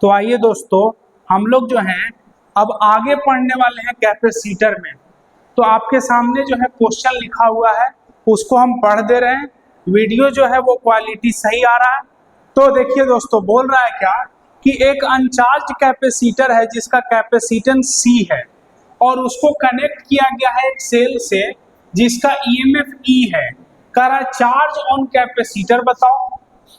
तो आइए दोस्तों, हम लोग जो हैं अब आगे पढ़ने वाले हैं कैपेसिटर में। तो आपके सामने जो है क्वेश्चन लिखा हुआ है, उसको हम पढ़ दे रहे हैं। वीडियो जो है वो क्वालिटी सही आ रहा है। तो देखिए दोस्तों, बोल रहा है क्या कि एक अनचार्ज कैपेसिटर है जिसका कैपेसिटेंस C है और उसको कनेक्ट किया गया है एक सेल से जिसका EMF E है। कह रहा है चार्ज ऑन कैपेसिटर बताओ,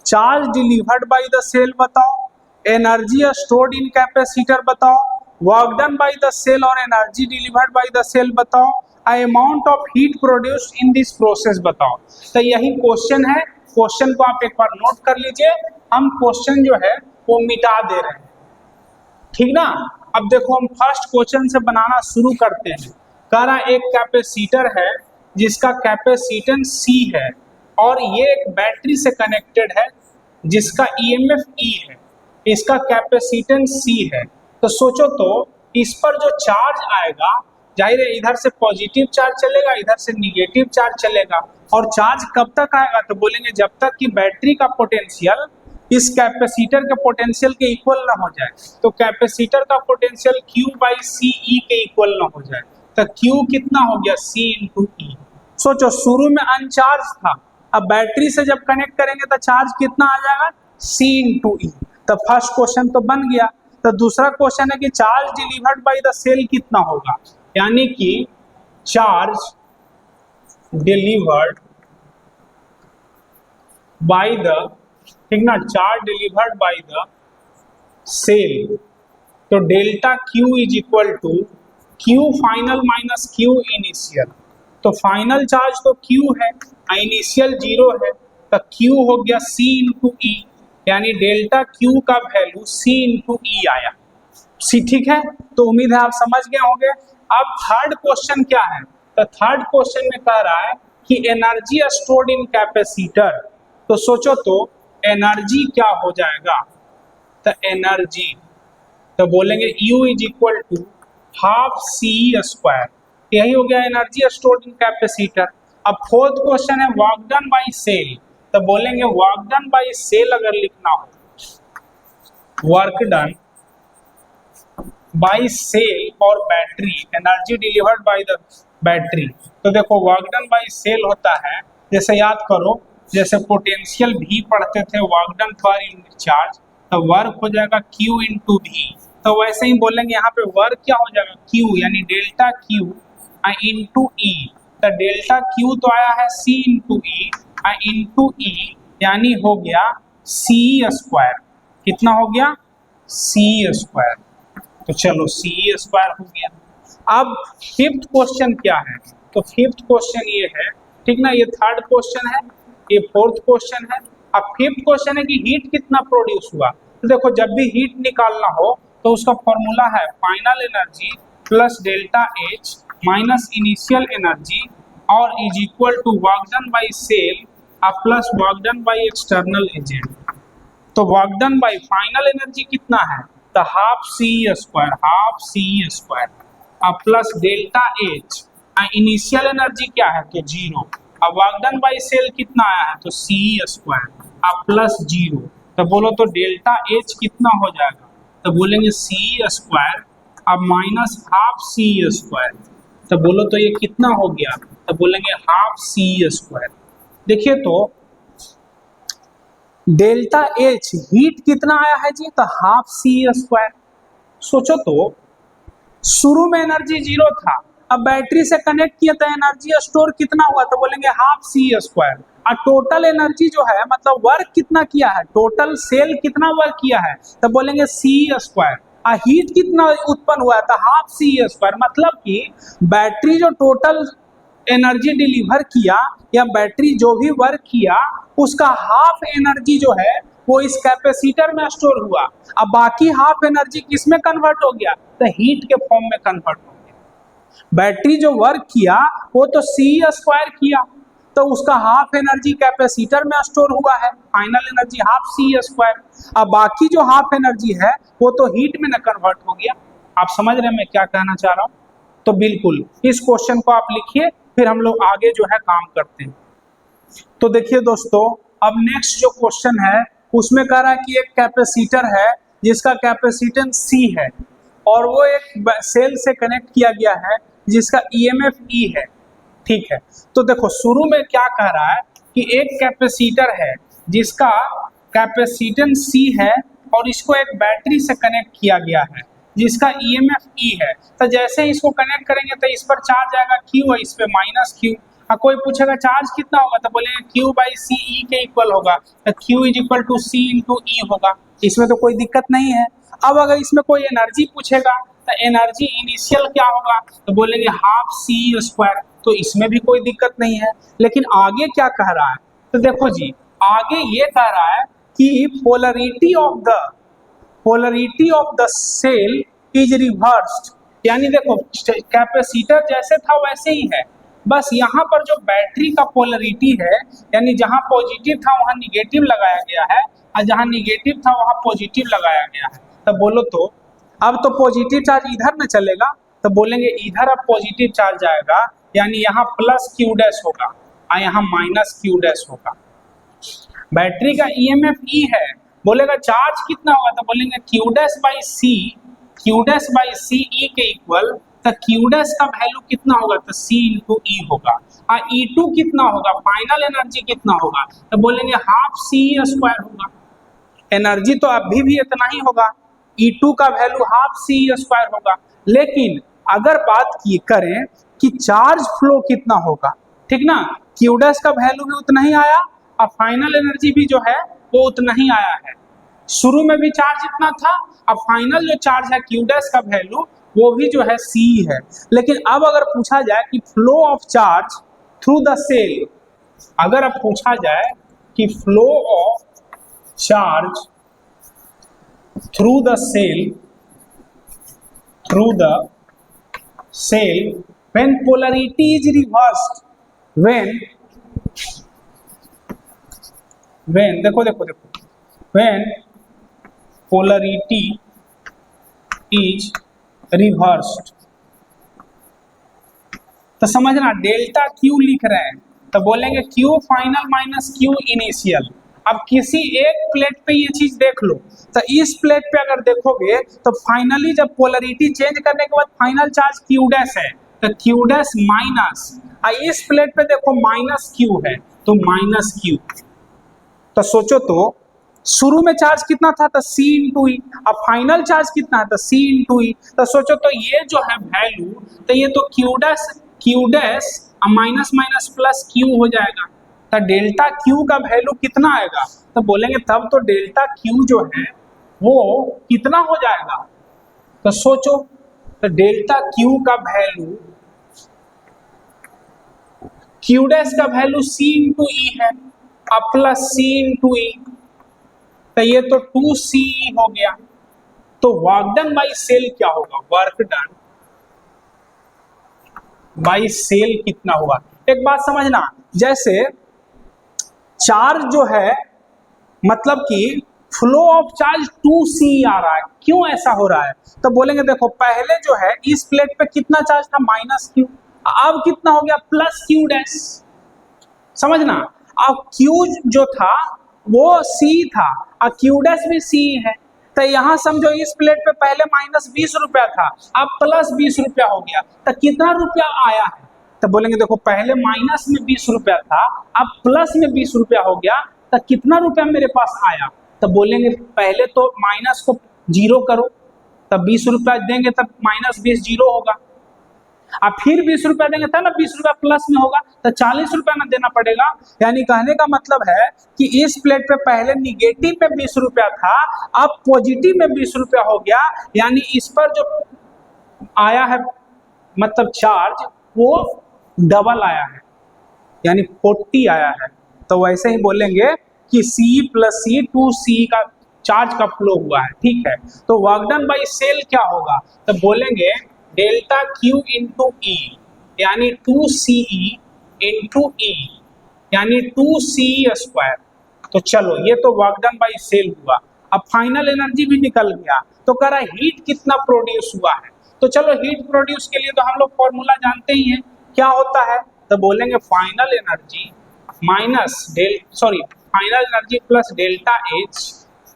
charge delivered by the cell बताओ, एनर्जी स्टोर्ड इन कैपेसिटर बताओ, work done by the cell और energy delivered by the cell बताओ, amount of heat produced in this process बताओ। तो यही क्वेश्चन है। क्वेश्चन को आप एक बार नोट कर लीजिए। हम क्वेश्चन जो है वो मिटा दे रहे हैं, ठीक ना। अब देखो, हम फर्स्ट क्वेश्चन से बनाना शुरू करते हैं। कह रहा एक कैपेसिटर है जिसका कैपेसिटेंस C है और ये एक बैटरी से कनेक्टेड है जिसका EMF E है। इसका कैपेसिटेंस C है। तो सोचो तो इस पर जो चार्ज आएगा, जाहिर है इधर से पॉजिटिव चार्ज चलेगा, इधर से निगेटिव चार्ज चलेगा। और चार्ज कब तक आएगा? तो बोलेंगे जब तक कि बैटरी का पोटेंशियल इस कैपेसिटर के पोटेंशियल के इक्वल ना हो जाए। तो कैपेसिटर का potential Q by C E के इक्वल ना हो जाए। तो Q कितना हो गया? C into E। सोचो, शुरू में अनचार्ज था, अब बैटरी से जब कनेक्ट करेंगे तो चार्ज कितना आ जाएगा? C into E। तो फर्स्ट क्वेश्चन तो बन गया। तो दूसरा क्वेश्चन है कि charge delivered by the cell कितना होगा, यानी कि चार्ज डिलीवर्ड बाय द, ठीक ना, charge delivered by the cell. तो delta Q is equal to Q final minus Q initial. तो फाइनल चार्ज तो Q है, इनिशियल 0 है, तो Q हो गया C इंटू E, यानी डेल्टा Q का वैल्यू C इंटू E आया। C ठीक है। तो उम्मीद है आप समझ गए होंगे। अब थर्ड क्वेश्चन क्या है? तो थर्ड क्वेश्चन में कह रहा है कि एनर्जी स्टोर्ड इन कैपेसिटर। तो सोचो तो एनर्जी क्या हो जाएगा? तो एनर्जी तो बोलेंगे U is equal to half CE square. यही हो गया एनर्जी स्टोर्ड इन कैपेसिटर। अब फोर्थ क्वेश्चन है वर्क डन बाय सेल। तो बोलेंगे वर्क डन बाय सेल अगर लिखना हो, वर्क डन बाय सेल और battery, energy delivered by the battery. तो देखो वर्क डन बाय सेल होता है, जैसे याद करो, जैसे पोटेंशियल भी पढ़ते थे work done per unit charge, तो वर्क हो जाएगा Q इंटू V। तो वैसे ही बोलेंगे यहाँ पे वर्क क्या हो जाएगा? Q, यानी डेल्टा Q इंटू E। तो डेल्टा Q तो आया है C into E into E, यानी हो गया CE स्क्वायर। कितना हो गया? CE square. तो चलो CE स्क्वायर हो गया। अब फिफ्थ क्वेश्चन क्या है? तो फिफ्थ क्वेश्चन ये है, ठीक ना। ये थर्ड क्वेश्चन है, ये फोर्थ क्वेश्चन है। अब फिफ्थ क्वेश्चन है कि हीट कितना प्रोड्यूस हुआ। तो देखो, जब भी हीट निकालना हो तो उसका फॉर्मूला है final energy plus delta H minus initial energy और is equal to work done by cell plus work done by external agent. तो work done by final energy कितना है? तो half CE square, half CE square plus delta H। Initial energy क्या है? तो 0। अब work done by cell कितना आया है? तो CE स्क्वायर प्लस 0। तो बोलो तो डेल्टा H कितना हो जाएगा? तो बोलेंगे CE स्क्वायर अब माइनस हाफ CE स्क्वायर। तो बोलो तो ये कितना हो गया? तो बोलेंगे हाफ CE स्क्वायर। देखिए तो डेल्टा H हीट कितना आया है जी? तो हाफ CE स्क्वायर। सोचो तो शुरू में एनर्जी 0 था, अब बैटरी से कनेक्ट किया तो एनर्जी स्टोर कितना हुआ? तो बोलेंगे हाफ CE स्क्वायर। और टोटल एनर्जी जो है, मतलब वर्क कितना किया है, टोटल सेल कितना वर्क किया है? तो बोलेंगे CE स्क्वायर। और हीट कितना उत्पन्न हुआ है? तो हाफ CE स्क्वायर। मतलब कि बैटरी जो टोटल एनर्जी डिलीवर किया या बैटरी जो भी वर्क किया, उसका हाफ एनर्जी जो है वो इस कैपेसिटर में स्टोर हुआ। अब बाकी हाफ एनर्जी किस में कन्वर्ट हो गया? तो हीट के फॉर्म में कन्वर्ट हो गया। बैटरी जो वर्क किया वो तो CE स्क्वायर किया, तो उसका हाफ एनर्जी कैपेसिटर में स्टोर हुआ है, final energy half CE square. अब बाकी जो हाफ एनर्जी है वो तो हीट में न कन्वर्ट हो गया। आप समझ रहे हैं मैं क्या कहना चाह रहा हूँ? तो बिल्कुल इस क्वेश्चन को आप लिखिए, फिर हम लोग आगे जो है काम करते हैं। तो देखिए दोस्तों, अब नेक्स्ट जो क्वेश्चन है उसमें कह रहा है कि एक कैपेसिटर है जिसका कैपेसिटेंस C है और वो एक सेल से कनेक्ट किया गया है जिसका EMF E है, ठीक है। तो देखो शुरू में क्या कह रहा है कि एक कैपेसिटर है जिसका कैपेसिटेंस C है और इसको एक बैटरी से कनेक्ट किया गया है जिसका EMF E है। तो जैसे ही इसको कनेक्ट करेंगे तो इस पर चार्ज आएगा Q और इस पे माइनस Q। कोई पूछेगा चार्ज कितना होगा तो बोलेंगे Q बाई C E के इक्वल होगा, तो Q is equal to C into E होगा। इसमें तो कोई दिक्कत नहीं है। अब अगर इसमें कोई एनर्जी पूछेगा तो एनर्जी इनिशियल क्या होगा तो बोलेंगे हाफ C², तो इसमें भी कोई दिक्कत नहीं है। लेकिन आगे क्या कह रहा है तो देखो जी, आगे ये कह रहा है कि polarity of the cell is reversed, यानी देखो कैपेसिटर जैसे था वैसे ही है, बस यहाँ पर जो बैटरी का पोलरिटी है यानी जहाँ पॉजिटिव था वहाँ निगेटिव लगाया गया है और जहाँ निगेटिव था वहाँ पॉजिटिव लगाया गया है। तो बोलो तो अब तो पॉजिटिव चार्ज इधर न चलेगा, तो बोलेंगे इधर अब पॉजिटिव चार्ज आएगा यानी यहाँ प्लस Q डैश होगा और यहाँ माइनस Q डैश होगा। बैटरी का EMF E है, बोलेगा चार्ज कितना होगा तो बोलेंगे Q dash by C E के इक्वल, तो Q डैश का वैल्यू कितना होगा तो C इंटू E होगा और E2 कितना होगा, फाइनल एनर्जी कितना होगा तो बोलेंगे हाफ CE² होगा। एनर्जी तो अभी भी इतना ही होगा, E2 का वैल्यू हाफ CE² होगा। लेकिन अगर बात की करें कि चार्ज फ्लो कितना होगा, ठीक ना, Q डैश का वैल्यू भी उतना ही आया और फाइनल एनर्जी भी जो है वो उतना ही आया है। शुरू में भी चार्ज इतना था, अब फाइनल जो चार्ज है Q डैश का वैल्यू वो भी जो है C है। लेकिन अब अगर पूछा जाए कि flow of charge through the cell, अगर अब पूछा जाए कि flow of charge through the cell when polarity is reversed, when when polarity is reversed, तो समझना डेल्टा Q लिख रहे हैं तो बोलेंगे Q final minus Q initial. अब किसी एक प्लेट पे ये चीज देख लो, तो इस प्लेट पे अगर देखोगे तो फाइनली जब पोलरिटी चेंज करने के बाद फाइनल चार्ज Q डैश है तो Q डैश माइनस, इस प्लेट पे देखो माइनस Q है तो माइनस Q। तो सोचो तो शुरू में चार्ज कितना था तो C इंटू ई, अब फाइनल चार्ज कितना है तो C इंटू ई। तो सोचो तो ये जो है वैल्यू, तो ये तो Q dash minus minus plus Q हो जाएगा, तो डेल्टा Q का वैल्यू कितना आएगा तो बोलेंगे तब तो डेल्टा Q जो है वो कितना हो जाएगा। तो सोचो तो डेल्टा Q का वैल्यू, Q डैश का वैल्यू C इंटू ई है अब प्लस C इंटू ई, तो ये तो 2CE हो गया। तो वर्क डन बाई सेल क्या होगा, वर्क डन बाई सेल कितना हुआ। एक बात समझना, जैसे चार्ज जो है मतलब कि फ्लो ऑफ चार्ज 2CE आ रहा है, क्यों ऐसा हो रहा है तो बोलेंगे देखो पहले जो है इस प्लेट पे कितना चार्ज था माइनस Q, अब कितना हो गया प्लस Q डैश। समझना, अब Q जो था वो C था और Q डैश भी C है, तो यहाँ समझो इस प्लेट पे पहले माइनस 20 रुपया था अब प्लस 20 रुपया हो गया, तो कितना रुपया आया है तो बोलेंगे देखो पहले माइनस में 20 रुपया था अब प्लस में 20 रुपया हो गया, तो कितना रुपया मेरे पास आया तो बोलेंगे पहले तो माइनस को जीरो करो, तब 20 रुपया देंगे तब माइनस 20 जीरो होगा, अब फिर 20 रुपया देंगे तब ना 20 रुपया प्लस में होगा, तो 40 रुपया ना देना पड़ेगा। यानी कहने का मतलब है कि इस प्लेट पे पहले निगेटिव में 20 रुपया था अब पॉजिटिव में 20 रुपया हो गया, यानी इस पर जो आया है मतलब चार्ज वो डबल आया है यानी 40 आया है। तो वैसे ही बोलेंगे कि C प्लस C 2C का चार्ज का फ्लो हुआ है, ठीक है। तो वर्क डन बाई सेल क्या होगा तो बोलेंगे डेल्टा Q इंटू ई यानी 2CE इंटू ई यानी 2CE²। तो चलो ये तो वर्क डन बाई सेल हुआ। अब फाइनल एनर्जी भी निकल गया, तो कह रहा हीट कितना प्रोड्यूस हुआ है। तो चलो हीट प्रोड्यूस के लिए तो हम लोग फॉर्मूला जानते ही हैं, क्या होता है तो बोलेंगे final energy plus delta H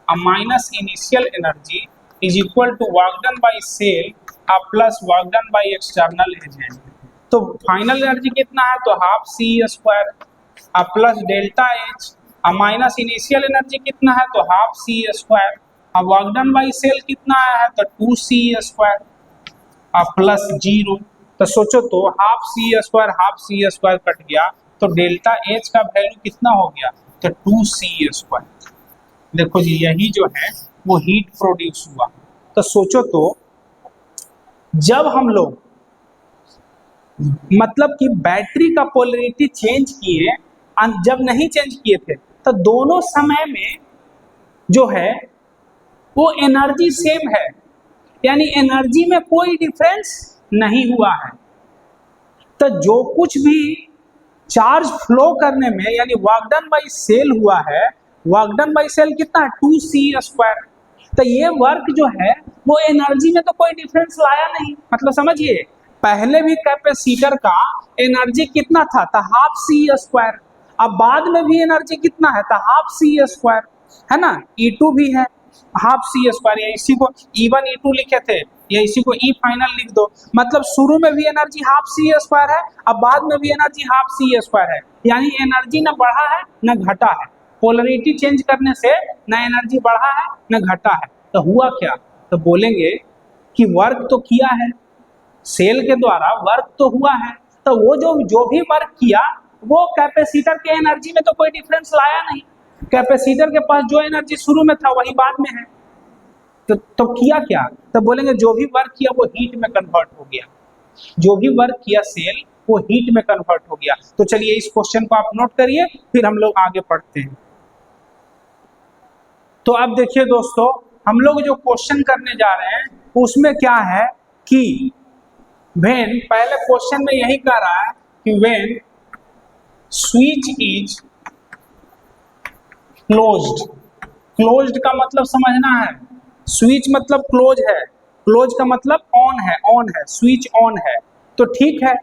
minus initial energy is equal to work done by cell plus work done by external agent. तो फाइनल एनर्जी कितना है, तो half C square plus delta H, minus initial energy कितना है, तो half C square, अब work done by cell कितना आया है, तो 2c स्क्वायर प्लस 0। तो सोचो तो हाफ सी स्क्वायर कट गया तो डेल्टा एच का वैल्यू कितना हो गया, तो 2c स्क्वायर। देखो जी यही जो है वो हीट प्रोड्यूस हुआ। तो सोचो तो जब हम लोग मतलब कि बैटरी का पोलरिटी चेंज किए, जब नहीं चेंज किए थे तो दोनों समय में जो है वो एनर्जी सेम है, यानी एनर्जी में कोई डिफरेंस नहीं हुआ है। तो जो कुछ भी चार्ज फ्लो करने में यानी वर्क डन बाई सेल हुआ है, वर्क डन बाई सेल कितना है, 2c स्क्वायर। तो ये वर्क जो है वो एनर्जी में तो कोई डिफरेंस लाया नहीं, मतलब समझिए पहले भी कैपेसिटर का एनर्जी कितना था, तो हाफ सी स्क्वायर, अब बाद में भी एनर्जी कितना है, तो हाफ सी स्क्वायर है ना, E2 भी है हाफ सी स्क्वायर, या इसी को E1 E2 लिखे थे या इसी को E फाइनल लिख दो, मतलब शुरू में भी एनर्जी हाफ सी स्क्वायर है, अब बाद में भी एनर्जी हाफ सी स्क्वायर है, यानी एनर्जी न बढ़ा है न घटा है। पोलरिटी चेंज करने से न एनर्जी बढ़ा है न घटा है। तो हुआ क्या, तो बोलेंगे कि वर्क तो किया है, सेल के द्वारा वर्क तो हुआ है, तो वो जो भी वर्क किया वो कैपेसिटर के एनर्जी में तो कोई डिफरेंस लाया नहीं, कैपेसिटर के पास जो एनर्जी शुरू में था वही बाद में है। तो किया क्या, तो बोलेंगे जो भी वर्क किया वो हीट में कन्वर्ट हो गया, जो भी वर्क किया सेल वो हीट में कन्वर्ट हो गया। तो चलिए इस क्वेश्चन को आप नोट करिए, फिर हम लोग आगे पढ़ते हैं। तो अब देखिए दोस्तों, हम लोग जो क्वेश्चन करने जा रहे हैं उसमें क्या है कि व्हेन, पहले क्वेश्चन में यही कह रहा है कि when switch is closed, closed का मतलब समझना है, स्विच मतलब क्लोज है, क्लोज का मतलब ऑन है, ऑन है, स्विच ऑन है। तो ठीक है,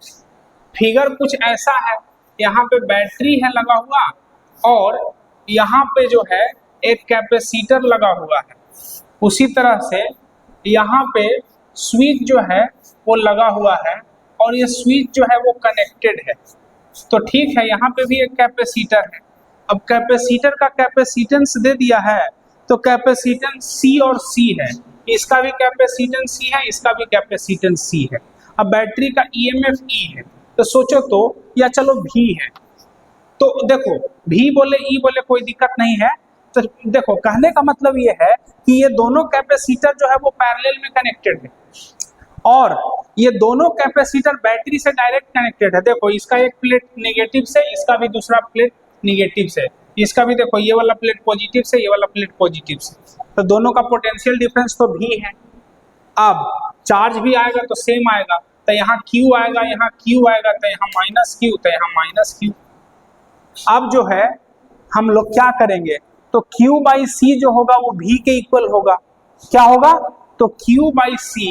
फिगर कुछ ऐसा है, यहाँ पे बैटरी है लगा हुआ और यहाँ पे जो है एक कैपेसिटर लगा हुआ है, उसी तरह से यहाँ पे स्विच जो है वो लगा हुआ है और ये स्विच जो है वो कनेक्टेड है। तो ठीक है, यहाँ पे भी एक कैपेसिटर है, अब कैपेसिटर का कैपेसिटेंस दे दिया है, तो कैपेसिटेंस C और C है, इसका भी कैपेसिटेंस C है, इसका भी कैपेसिटेंस C है। अब बैटरी का EMF E है, तो सोचो तो, या चलो V है, तो देखो V बोले E बोले कोई दिक्कत नहीं है। तो देखो कहने का मतलब ये है कि ये दोनों कैपेसिटर जो है वो पैरेलल में कनेक्टेड है और ये दोनों कैपेसिटर बैटरी से डायरेक्ट कनेक्टेड है। देखो इसका एक प्लेट नेगेटिव से, इसका भी दूसरा प्लेट नेगेटिव से, इसका भी देखो ये वाला प्लेट पॉजिटिव से, ये वाला प्लेट पॉजिटिव से, तो दोनों का पोटेंशियल डिफरेंस तो भी है। अब चार्ज भी आएगा तो सेम आएगा, तो यहाँ Q आएगा, यहाँ Q आएगा, तो यहाँ माइनस Q, तो यहाँ माइनस Q। अब जो है हम लोग क्या करेंगे, तो Q बाई C जो होगा वो V के इक्वल होगा, क्या होगा, तो Q बाई C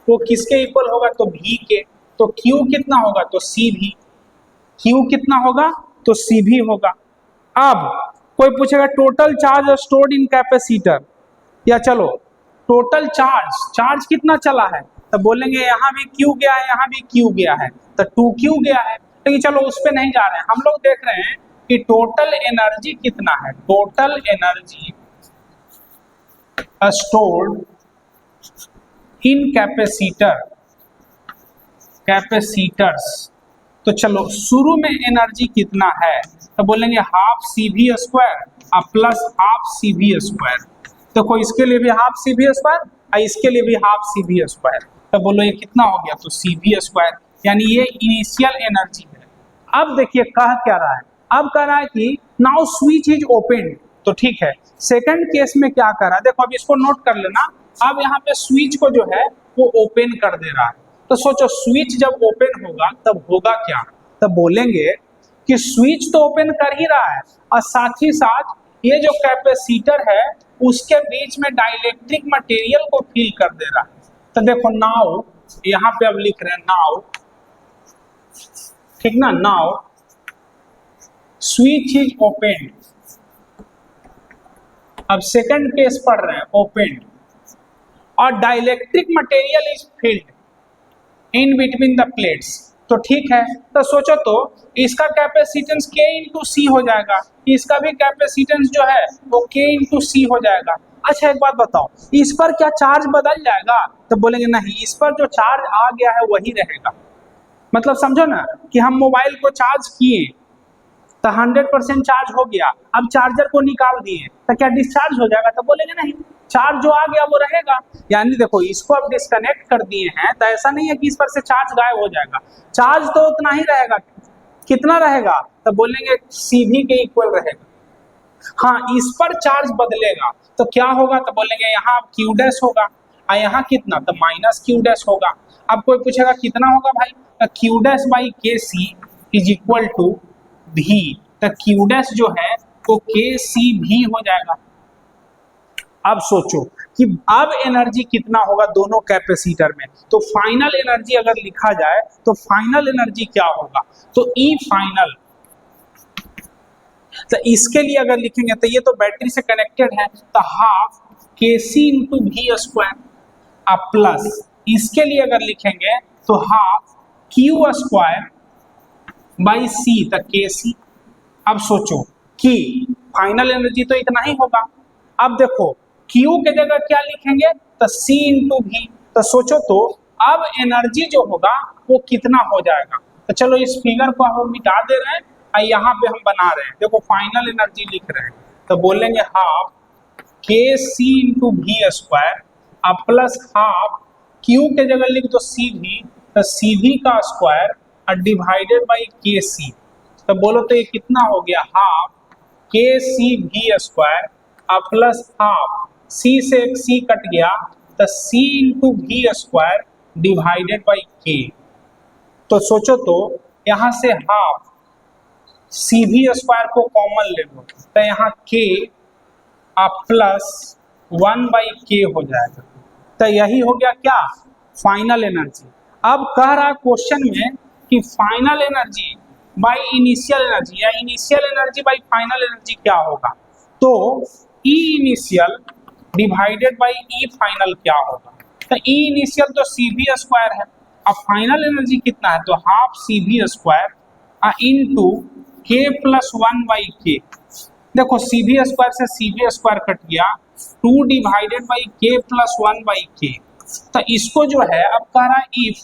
वो किसके इक्वल होगा, तो V के, तो Q कितना होगा, तो C भी, Q कितना होगा, तो C भी होगा। अब कोई पूछेगा total charge stored in capacitor, या चलो टोटल चार्ज कितना चला है, तो बोलेंगे यहाँ भी Q गया है, यहाँ भी Q गया है, तो 2Q गया है। लेकिन चलो उस पर नहीं जा रहे हैं, हम लोग देख रहे हैं कि टोटल एनर्जी कितना है, टोटल एनर्जी स्टोर्ड इन कैपेसिटर्स। तो चलो शुरू में एनर्जी कितना है, तो बोलेंगे half CV square plus half CV square. देखो इसके लिए भी हाफ CV स्क्वायर और इसके लिए भी हाफ CV स्क्वायर, तो बोलो ये कितना हो गया, तो CV स्क्वायर, यानी ये इनिशियल एनर्जी है। अब देखिए कह क्या रहा है, अब कह रहा है कि नाउ स्विच इज ओपन। तो ठीक है, सेकंड केस में क्या कर रहा है, देखो अब इसको नोट कर लेना। अब यहाँ पे स्विच को जो है वो ओपन कर दे रहा है, तो सोचो स्विच जब ओपन होगा तब होगा क्या, तब बोलेंगे कि स्विच तो ओपन कर ही रहा है और साथ ही साथ ये जो कैपेसिटर है उसके बीच में डाइलेक्ट्रिक मटेरियल को फील कर दे रहा है। तो देखो नाउ यहाँ पे अब लिख रहे हैं नाउ, ठीक ना, नाउ स्विच इज ओपन, अब सेकंड केस पढ़ रहे हैं, ओपन और dielectric material is filled in between the plates. तो ठीक है, तो सोचो तो इसका कैपेसिटेंस K इंटू सी हो जाएगा, इसका भी कैपेसिटेंस जो है वो K इंटू सी हो जाएगा। अच्छा एक बात बताओ, इस पर क्या चार्ज बदल जाएगा? तो बोलेंगे नहीं, इस पर जो चार्ज आ गया है वही रहेगा। मतलब समझो ना कि हम मोबाइल को चार्ज किए तो 100% चार्ज हो गया, अब चार्जर को निकाल दिए तो क्या डिस्चार्ज हो जाएगा? तो बोलेंगे नहीं, चार्ज जो आ गया वो रहेगा। यानी देखो इसको अब डिस्कनेक्ट कर दिए हैं तो ऐसा नहीं है कि इस पर से चार्ज गायब हो जाएगा, चार्ज तो उतना ही रहेगा। कितना रहेगा? तो बोलेंगे सीधी के इक्वल रहेगा। हाँ, इस पर चार्ज बदलेगा तो क्या होगा? तो बोलेंगे यहाँ क्यू डैश होगा और यहाँ कितना? तो माइनस क्यू डैश होगा। अब कोई पूछेगा कितना होगा भाई? तो क्यू डैश बाई के सी इज इक्वल टू भी। तो क्यू डैश जो है वो के सी भी हो जाएगा। अब सोचो कि अब एनर्जी कितना होगा दोनों कैपेसिटर में। तो फाइनल एनर्जी अगर लिखा जाए तो फाइनल एनर्जी क्या होगा? तो ई फाइनल, तो इसके लिए अगर लिखेंगे तो ये तो बैटरी से कनेक्टेड है, तो हाफ के सी इंटू वी स्क्वायर अब प्लस इसके लिए अगर लिखेंगे तो हाफ क्यू स्क्वायर बाई सी तक के सी। अब सोचो कि फाइनल एनर्जी तो इतना ही होगा। अब देखो क्यू के जगह क्या लिखेंगे? तो सी इंटू वी। तो सोचो तो अब एनर्जी जो होगा वो कितना हो जाएगा? तो चलो इस फिगर को हम मिटा दे रहे हैं और यहाँ पे हम बना रहे हैं, देखो फाइनल एनर्जी लिख रहे हैं। तो बोलेंगे हाफ के सी इंटू वी स्क्वायर अब प्लस हाफ क्यू के जगह लिख दो सी वी, तो सी वी का स्क्वायर और डिवाइडेड बाई के सी। तो बोलो तो ये कितना हो गया? Half K C V square अब प्लस हाफ सी से एक सी कट गया तो C into V square divided by K. तो सोचो तो यहाँ से हाफ सी वी स्क्वायर को कॉमन ले लो तो यहाँ के अब प्लस 1 बाई के हो जाएगा। तो यही हो गया क्या? Final energy. अब कह रहा है क्वेश्चन में कि final energy by initial energy या initial energy by final energy क्या होगा? तो E initial divided by E final क्या होगा? तो ई इनिशियल तो सी वी स्क्वायर है, अब फाइनल एनर्जी कितना है? तो half C V square into K plus 1 by K. देखो सी वी स्क्वायर से सी वी स्क्वायर कट गया, 2 डिवाइडेड बाई के प्लस 1 बाई के। तो इसको जो है अब कह रहा है इफ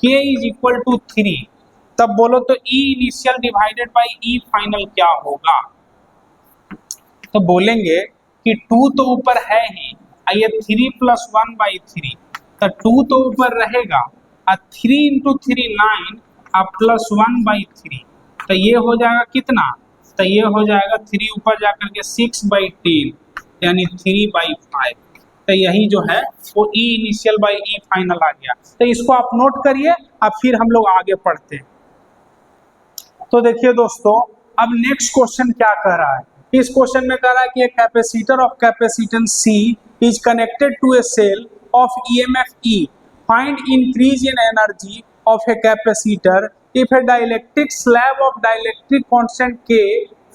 के इज इक्वल टू 3, तब बोलो तो E initial divided by E final क्या होगा? तो बोलेंगे कि 2 तो ऊपर है ही, ये 3 प्लस 1 बाई 3, तो 2 तो ऊपर रहेगा और 3 इंटू 3 9 और प्लस 1 बाई 3। तो ये हो जाएगा कितना? तो ये हो जाएगा 3 ऊपर जाकर के 6 बाई 10 यानी 3 बाई 5। तो यही जो है वो E initial by E final आ गया। तो इसको आप नोट करिए, अब फिर हम लोग आगे पढ़ते हैं। तो देखिए दोस्तों, अब नेक्स्ट क्वेश्चन क्या कह रहा है? इस क्वेश्चन में कह रहा है कि a capacitor of capacitance C is connected to a cell of EMF E. Find increase in energy of a capacitor if a dielectric slab of dielectric constant K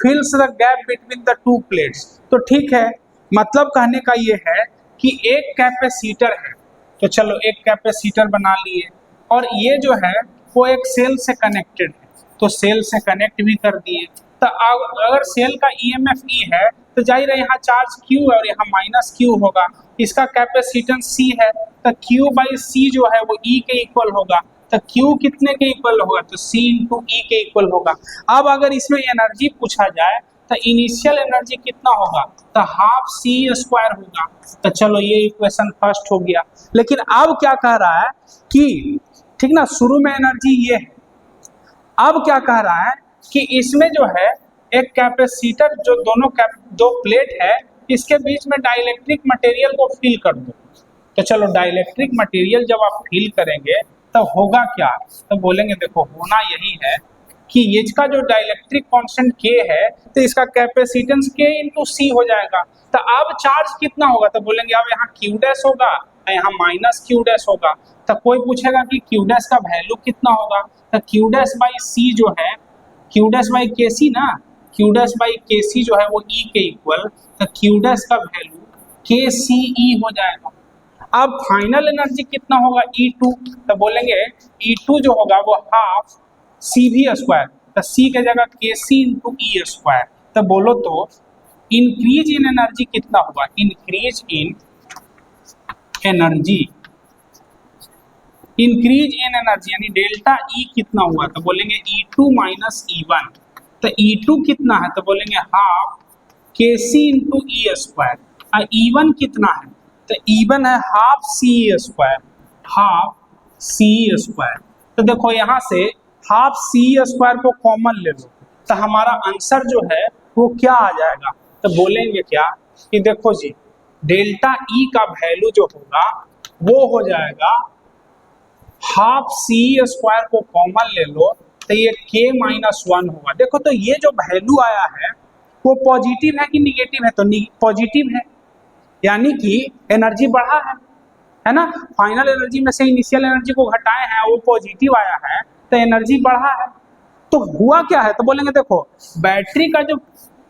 fills the gap between the two plates. तो ठीक है, मतलब कहने का ये है कि एक कैपेसिटर है, तो चलो एक कैपेसिटर बना लिए और ये जो है वो एक सेल से कनेक्टेड है, तो सेल से कनेक्ट भी कर दिए। तो अगर सेल का EMF E है तो जाहिर है यहाँ चार्ज Q है और यहाँ माइनस Q होगा। इसका कैपेसिटेंस C है तो Q बाई C जो है वो E के इक्वल होगा। तो Q कितने के इक्वल होगा? तो C इंटू E के इक्वल होगा। अब अगर इसमें एनर्जी पूछा जाए तो इनिशियल एनर्जी कितना होगा? तो हाफ C स्क्वायर होगा। तो चलो ये इक्वेशन फर्स्ट हो गया। लेकिन अब क्या कह रहा है कि ठीक ना, शुरू में एनर्जी ये है, अब क्या कह रहा है कि इसमें जो है एक कैपेसिटर जो दो प्लेट है इसके बीच में डाइलेक्ट्रिक मटेरियल को फिल कर दो। तो चलो डाइलेक्ट्रिक मटेरियल जब आप फिल करेंगे तो होगा क्या? तो बोलेंगे देखो होना यही है कि ये का जो डाइलेक्ट्रिक कांस्टेंट K है तो इसका कैपेसिटेंस K इंटू C हो जाएगा। तो अब चार्ज कितना होगा? तो बोलेंगे अब यहाँ Q डैश होगा, यहाँ माइनस Q डैश होगा। तो कोई पूछेगा कि Q डैश का वैल्यू कितना होगा? तो Q डैश बाई C जो है Q डैश बाई के सी ना, क्यू डैश बाई के सी जो है वो ई के इक्वल, तो क्यू डैश का वैल्यू के सी ई हो जाएगा। अब फाइनल एनर्जी कितना होगा E2, तो बोलेंगे E2 जो होगा वो हाफ सी भी स्क्वायर, तो सी के जगह के सी इंटू ई स्क्वायर, तो बोलो तो इंक्रीज इन एनर्जी कितना होगा, increase in energy, increase in energy यानी डेल्टा ई कितना हुआ, तो बोलेंगे E2 माइनस E1, तो E2 कितना है, तो बोलेंगे हाफ के सी इंटू ई स्क्वायर, और E1 कितना है, तो E1 है half C square, half C square. तो देखो यहाँ से हाफ सी स्क्वायर को कॉमन ले लो, तो हमारा आंसर जो है वो क्या आ जाएगा, तो बोलेंगे क्या कि देखो जी डेल्टा ई का वैल्यू जो होगा वो हो जाएगा हाफ सी स्क्वायर को कॉमन ले लो, तो ये k माइनस 1 होगा। देखो तो ये जो वैल्यू आया है वो पॉजिटिव है कि निगेटिव है, तो पॉजिटिव है, यानी कि एनर्जी बढ़ा है ना। फाइनल एनर्जी में से इनिशियल एनर्जी को घटाए हैं, वो पॉजिटिव आया है, तो एनर्जी बढ़ा है। तो हुआ क्या है, तो बोलेंगे देखो बैटरी का जो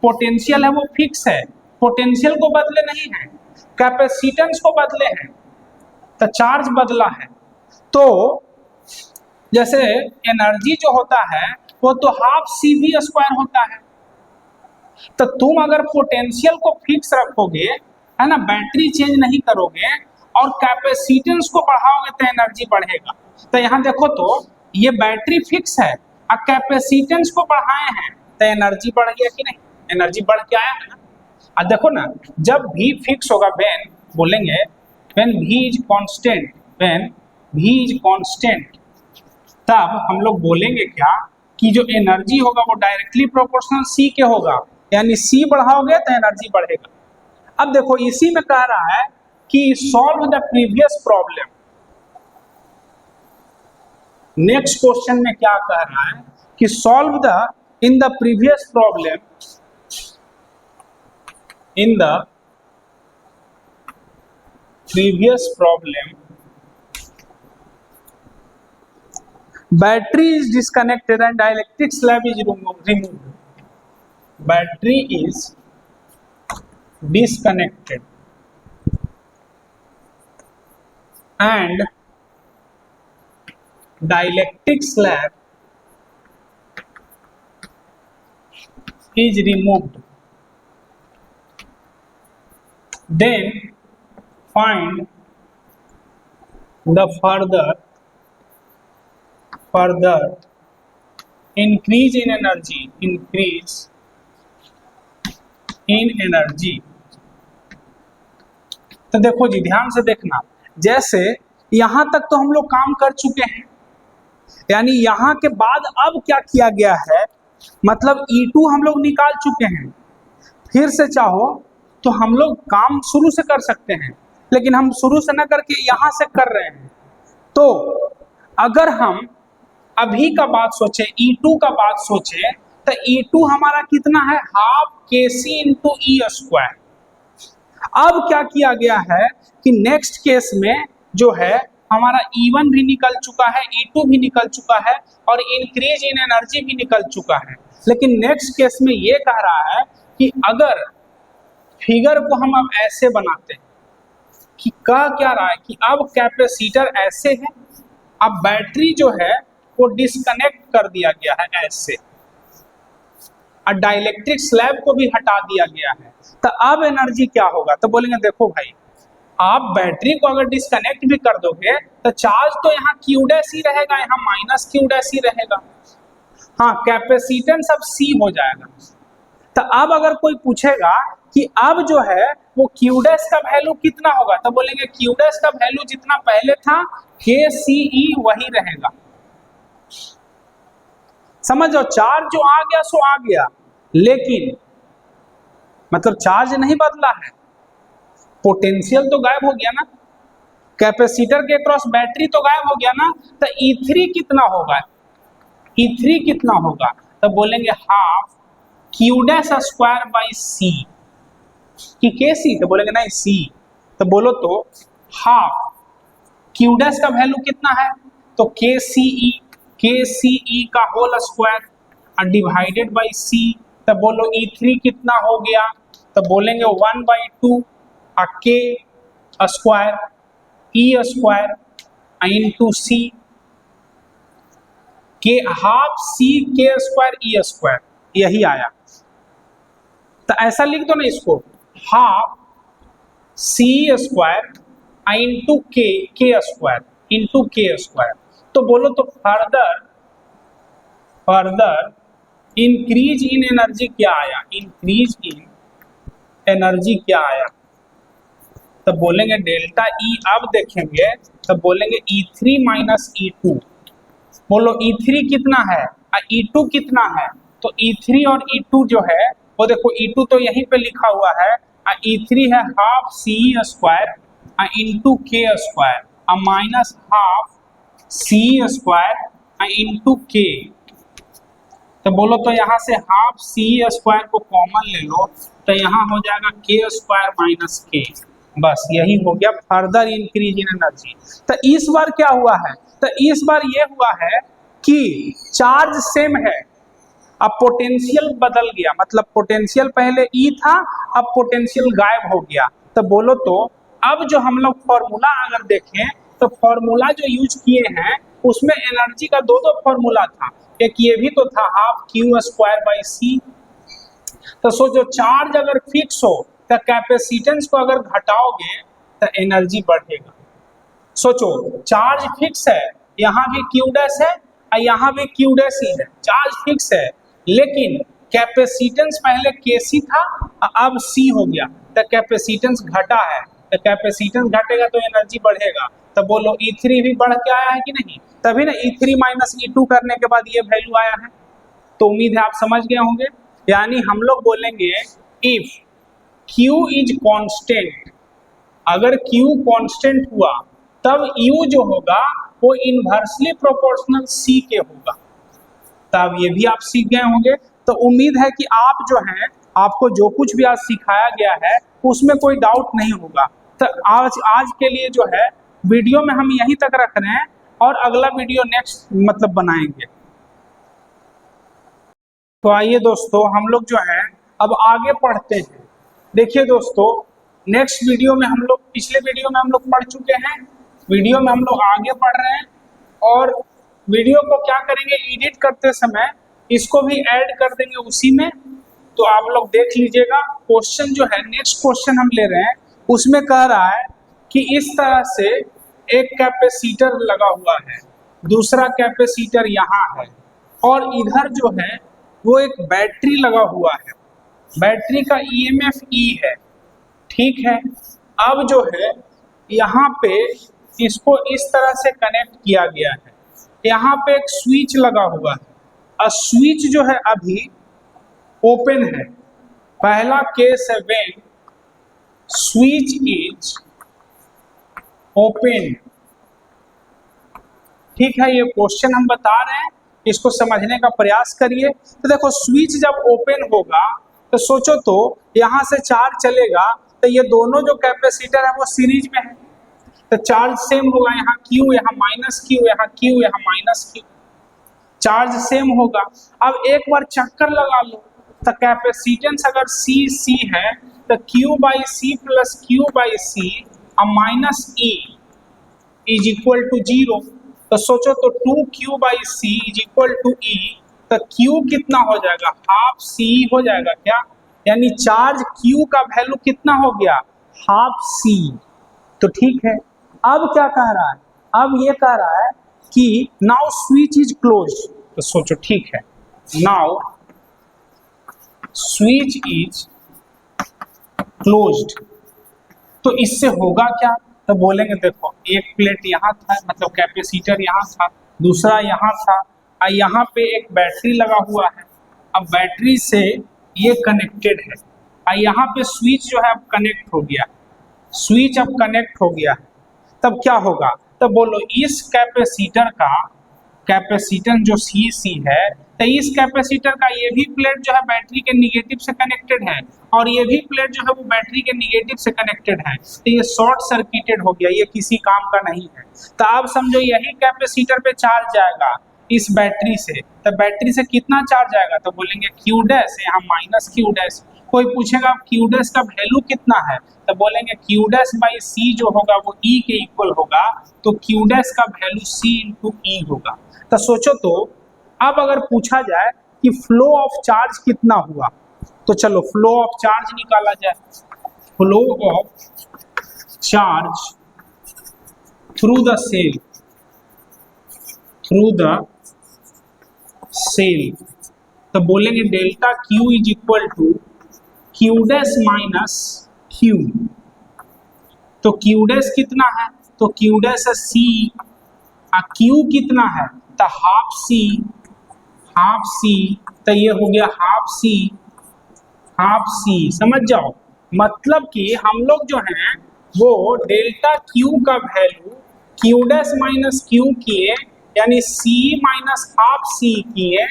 पोटेंशियल है वो फिक्स है, पोटेंशियल को बदले नहीं है, कैपेसिटेंस को बदले हैं, तो चार्ज बदला है। तो जैसे एनर्जी जो होता है वो तो हाफ सी वी स्क्वायर होता है, तो तुम अगर पोटेंशियल को फिक्स रखोगे है ना, बैटरी चेंज नहीं करोगे और कैपेसिटेंस को बढ़ाओगे तो एनर्जी बढ़ेगा। तो यहाँ देखो तो ये बैटरी फिक्स है और कैपेसिटेंस को बढ़ाए हैं तो एनर्जी बढ़ गया कि नहीं, एनर्जी बढ़ के आया है ना। अब देखो ना जब भी फिक्स होगा, व्हेन बोलेंगे व्हेन भी इज कांस्टेंट, व्हेन भी इज कांस्टेंट, तब हम लोग बोलेंगे क्या कि जो एनर्जी होगा वो डायरेक्टली प्रोपोर्शनल सी के होगा, यानी सी बढ़ाओगे तो एनर्जी बढ़ेगा। अब देखो इसी में कह रहा है कि solve the previous problem. Next question में क्या कह रहा है कि solve the in the previous problem, in the previous problem battery is disconnected and dielectric slab is removed. Battery is disconnected and dielectric slab is removed. Then find the further increase in energy, increase in energy। तो देखो जी ध्यान से देखना, जैसे यहां तक तो हम लोग काम कर चुके हैं, यानी यहां के बाद अब क्या किया गया है, मतलब E2 हम लोग निकाल चुके हैं। फिर से चाहो तो हम लोग काम शुरू से कर सकते हैं, लेकिन हम शुरू से ना करके यहां से कर रहे हैं। तो अगर हम अभी का बात सोचे, E2 का बात सोचे, तो E2 हमारा कितना है, हाफ के सी इंटू ई स्क्वायर। अब क्या किया गया है कि नेक्स्ट केस में जो है हमारा E1 भी निकल चुका है, E2 भी निकल चुका है और इंक्रीज इन एनर्जी भी निकल चुका है। लेकिन नेक्स्ट केस में ये कह रहा है कि अगर फिगर को हम अब ऐसे बनाते हैं कि कह क्या रहा है कि अब कैपेसिटर ऐसे है, अब बैटरी जो है को डिस्कनेक्ट कर दिया गया है ऐसे, और डाइलेक्ट्रिक स्लैब को भी हटा दिया गया है, तो अब एनर्जी क्या होगा, तो बोलेंगे देखो भाई आप बैटरी को अगर डिस्कनेक्ट भी कर दोगे तो चार्ज तो यहाँ क्यू डैश ही रहेगा, यहाँ माइनस क्यू डैश ही रहेगा। हाँ कैपेसिटेंस अब सी हो जाएगा। तो अब अगर कोई पूछेगा कि अब जो है वो क्यू डैश का वैल्यू कितना होगा, तो बोलेंगे क्यू डैश का वैल्यू जितना पहले था के सी ई वही रहेगा। समझ जाओ चार्ज जो आ गया सो आ गया, लेकिन मतलब चार्ज नहीं बदला है, पोटेंशियल तो गायब हो गया ना, कैपेसिटर के क्रॉस बैटरी तो गायब हो गया ना। तो E3 कितना होगा, E3 कितना होगा, तो बोलेंगे half Q dash square by C, कि के सी, तो बोलेंगे नहीं सी, तो बोलो तो हाफ क्यू डैश का वैल्यू कितना है, तो के सी ई का होल स्क्वायर और डिवाइडेड बाई सी, तो बोलो E3 कितना हो गया, तो बोलेंगे 1/2 के स्क्वायर E स्क्वायर इंटू सी के हाफ सी के स्क्वायर E स्क्वायर, यही आया। तो ऐसा लिख दो ना इसको, half C square into K square into K square. तो बोलो तो फर्दर इंक्रीज इन एनर्जी क्या आया, इंक्रीज इन एनर्जी क्या आया, तब बोलेंगे डेल्टा ई। अब देखेंगे तब बोलेंगे E3 माइनस E2। बोलो E3 कितना है और E2 कितना है, तो E3 और E2 जो है वो देखो, E2 तो यहीं पे लिखा हुआ है और E3 है half C square into K square और minus half C square into K. तो बोलो तो यहाँ से हाफ सी स्क्वायर को कॉमन ले लो, तो यहाँ हो जाएगा के स्क्वायर माइनस के, बस यही हो गया फर्दर इंक्रीज इन एनर्जी। तो इस बार क्या हुआ है, तो इस बार ये हुआ है कि चार्ज सेम है, अब पोटेंशियल बदल गया, मतलब पोटेंशियल पहले E था, अब पोटेंशियल गायब हो गया। तो बोलो तो अब जो हम लोग फॉर्मूला अगर देखें तो फॉर्मूला जो यूज किए हैं उसमें एनर्जी का दो फॉर्मूला था, एक ये भी तो था half Q square by C. तो सोचो चार्ज अगर फिक्स हो तो कैपेसिटेंस को अगर घटाओगे तो एनर्जी बढ़ेगा। सोचो चार्ज फिक्स है, यहाँ भी क्यू डैश है और यहाँ भी क्यू डैश ही है, चार्ज फिक्स है, लेकिन कैपेसिटेंस पहले केसी था अब सी हो गया, तो कैपेसिटेंस घटा है, तो कैपेसिटेंस घटेगा तो एनर्जी बढ़ेगा। तो बोलो E3 भी बढ़ के आया है कि नहीं, तभी ना E3 माइनस E2 करने के बाद ये वैल्यू आया है। तो उम्मीद है आप समझ गए होंगे। यानी हम लोग बोलेंगे इफ Q इज कांस्टेंट, अगर Q कांस्टेंट हुआ तब U जो होगा वो इनवर्सली प्रोपोर्शनल C के होगा। तब ये भी आप सीख गए होंगे। तो उम्मीद है कि आप जो है, आपको जो कुछ भी आज सिखाया गया है उसमें कोई डाउट नहीं होगा। तो आज के लिए जो है वीडियो में हम यहीं तक रख रहे हैं और अगला वीडियो नेक्स्ट मतलब बनाएंगे। तो आइए दोस्तों हम लोग जो है अब आगे पढ़ते हैं। देखिए दोस्तों नेक्स्ट वीडियो में हम लोग, पिछले वीडियो में हम लोग पढ़ चुके हैं, वीडियो में हम लोग आगे पढ़ रहे हैं और वीडियो को क्या करेंगे, एडिट करते समय इसको भी ऐड कर देंगे उसी में। तो आप लोग देख लीजिएगा। क्वेश्चन जो है नेक्स्ट क्वेश्चन हम ले रहे हैं, उसमें कह रहा है कि इस तरह से एक कैपेसिटर लगा हुआ है, दूसरा कैपेसिटर यहाँ है और इधर जो है वो एक बैटरी लगा हुआ है, बैटरी का EMF E है, ठीक है। अब जो है यहाँ पे इसको इस तरह से कनेक्ट किया गया है, यहाँ पे एक स्विच लगा हुआ है और स्विच जो है अभी ओपन है। पहला केस है व्हेन स्विच इज ओपन, ठीक है। ये क्वेश्चन हम बता रहे हैं, इसको समझने का प्रयास करिए। तो देखो स्विच जब ओपन होगा तो सोचो तो यहाँ से चार्ज चलेगा, तो ये दोनों जो कैपेसिटर है वो सीरीज में है, तो चार्ज सेम होगा, यहाँ Q यहाँ माइनस Q, यहाँ Q यहाँ माइनस Q, चार्ज सेम होगा। अब एक बार चक्कर लगा लो, तो कैपेसिटेंस अगर C है तो Q by C plus Q by C और minus E is equal to 0। तो सोचो तो 2Q by C is equal to E, तो Q कितना हो जाएगा, हाफ C हो जाएगा क्या, यानी चार्ज Q का वैल्यू कितना हो गया, हाफ C। तो ठीक है। अब क्या कह रहा है, अब ये कह रहा है कि नाउ स्विच इज क्लोज। तो सोचो ठीक है, नाउ स्विच इज क्लोज्ड, तो इससे होगा क्या, तो बोलेंगे देखो एक प्लेट यहाँ था, मतलब कैपेसिटर यहाँ था, दूसरा यहाँ था और यहाँ पे एक बैटरी लगा हुआ है। अब बैटरी से ये कनेक्टेड है और यहाँ पे स्विच जो है अब कनेक्ट हो गया, स्विच अब कनेक्ट हो गया है। तब क्या होगा, तो बोलो इस कैपेसिटर का कैपेसिटेंस जो CC है, तो इस कैपेसिटर का ये भी प्लेट जो है बैटरी के निगेटिव से कनेक्टेड है और ये भी प्लेट जो है वो बैटरी के निगेटिव से कनेक्टेड है, तो ये शॉर्ट सर्किटेड हो गया, ये किसी काम का नहीं है। तो अब समझो यही कैपेसिटर पे चार्ज जाएगा, इस बैटरी से, तो बैटरी से कितना चार्ज आएगा, तो बोलेंगे क्यू डैश, यहाँ माइनस क्यू डैश। कोई पूछेगा क्यू डैश का वैल्यू कितना है, तो बोलेंगे क्यू डैश बाई सी जो होगा वो ई के इक्वल होगा, तो क्यू डैश का वैल्यू सी इंटू ई होगा। तो सोचो तो अब अगर पूछा जाए कि फ्लो ऑफ चार्ज कितना हुआ, तो चलो फ्लो ऑफ चार्ज निकाला जाए। Flow of charge through the cell, through the cell, तो बोलेंगे delta Q is equal to Q dash minus Q. तो क्यू डैश कितना है, तो क्यू डैश है सी, क्यू कितना है, तो हाफ सी, हाफ सी, तो ये हो गया हाफ सी, हाफ सी। समझ जाओ, मतलब कि हम लोग जो हैं वो डेल्टा क्यू का value Q dash minus Q किए, यानी सी माइनस हाफ सी किए,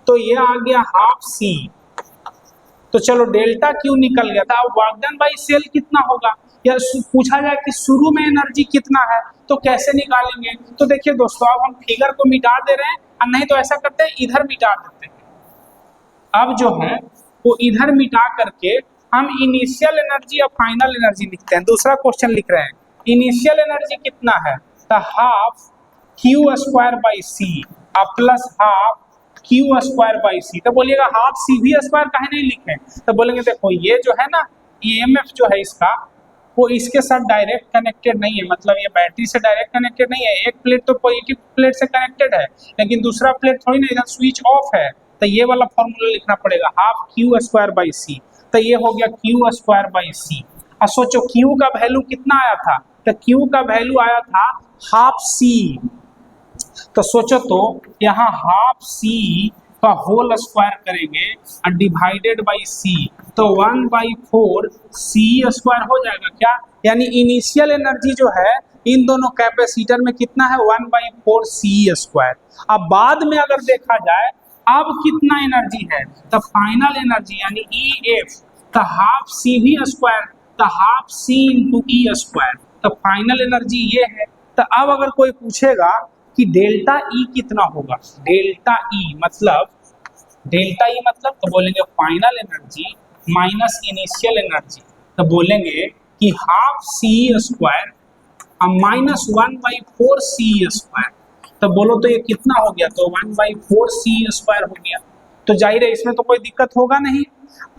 तो ये आ गया हाफ सी। तो चलो डेल्टा क्यू निकल गया था। अब वर्क डन बाई सेल कितना होगा, या पूछा जाए कि शुरू में एनर्जी कितना है, तो कैसे निकालेंगे। तो देखिए दोस्तों, अब हम फिगर को मिटा दे रहे हैं, और नहीं तो ऐसा करते हैं इधर मिटा देते हैं। अब जो है वो इधर मिटा करके हम इनिशियल एनर्जी और फाइनल एनर्जी लिखते हैं। दूसरा क्वेश्चन लिख रहे हैं, इनिशियल एनर्जी कितना है, तो half Q square by C plus half Q square by C. तो बोलिएगा हाफ सी भी स्क्वायर काहे नहीं लिखे, तो बोलेंगे देखो ये जो है ना ईएमएफ जो है इसका, वो इसके साथ डायरेक्ट कनेक्टेड नहीं है, मतलब ये बैटरी से डायरेक्ट कनेक्टेड नहीं है। एक प्लेट तो पॉजिटिव प्लेट से कनेक्टेड है, लेकिन दूसरा प्लेट थोड़ी ना, इधर स्विच ऑफ है, तो ये वाला फॉर्मूला लिखना पड़ेगा, half Q square by C. तो ये हो गया क्यू स्क्वायर बाई सी। और सोचो क्यू का वैल्यू कितना आया था, तो क्यू का वैल्यू आया था हाफ सी। तो सोचो तो यहाँ हाफ सी का होल स्क्वायर करेंगे और डिवाइडेड बाई सी, तो 1/4 सी स्क्वायर हो जाएगा क्या, यानी इनिशियल एनर्जी जो है इन दोनों कैपेसिटर में कितना है, 1/4 सी स्क्वायर। अब बाद में अगर देखा जाए अब कितना एनर्जी है, तो फाइनल एनर्जी यानी ई एफ, तो हाफ सी भी स्क्वायर, तो हाफ सी इंटू ई स्क्वायर, तो फाइनल एनर्जी ये है। तो अब अगर कोई पूछेगा कि डेल्टा ई कितना होगा, डेल्टा ई मतलब तो बोलेंगे final energy minus initial energy, तो बोलेंगे कि half C square minus 1/4 C square. तो बोलो तो ये कितना हो गया, तो 1/4 सी स्क्वायर हो गया। तो जाहिर है इसमें तो कोई दिक्कत होगा नहीं।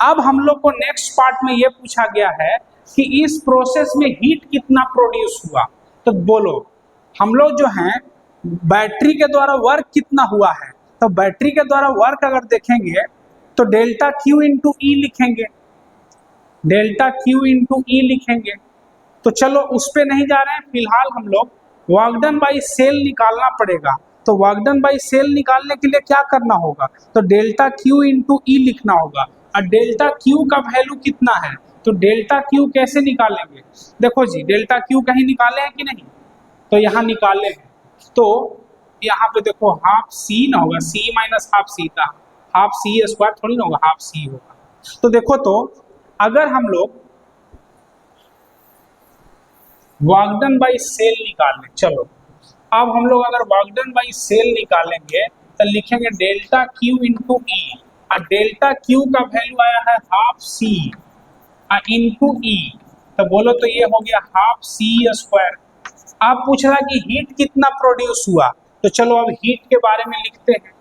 अब हम लोग को नेक्स्ट पार्ट में ये पूछा गया है कि इस प्रोसेस में हीट कितना प्रोड्यूस हुआ। तो बोलो हम लोग जो हैं बैटरी के द्वारा वर्क कितना हुआ है, तो बैटरी के द्वारा वर्क अगर देखेंगे तो डेल्टा क्यू इंटू ई लिखेंगे, डेल्टा क्यू इंटू ई लिखेंगे। तो चलो उस पे नहीं जा रहे हैं, फिलहाल हम लोग वर्क डन बाई सेल निकालना पड़ेगा। तो वर्क डन बाई सेल निकालने के लिए क्या करना होगा, तो डेल्टा क्यू इंटू ई लिखना होगा। और डेल्टा क्यू का वैल्यू कितना है, तो डेल्टा क्यू कैसे निकालेंगे, देखो जी डेल्टा क्यू कहीं निकाले हैं कि नहीं, तो यहाँ निकाले हैं। तो यहाँ पे देखो हाफ सी ना होगा, सी माइनस हाफ सी था, हाफ सी स्क्वायर थोड़ी ना होगा, हाफ सी होगा। तो देखो तो अगर हम लोग वर्क डन बाई सेल निकालें, चलो अब हम लोग अगर वर्क डन बाई सेल निकालेंगे तो लिखेंगे डेल्टा क्यू इंटू ई, और डेल्टा क्यू का वैल्यू आया है हाफ सी इंटू ई, तो बोलो तो ये हो गया हाफ सी स्क्वायर। आप पूछ रहा कि हीट कितना प्रोड्यूस हुआ, तो चलो अब हीट के बारे में लिखते हैं।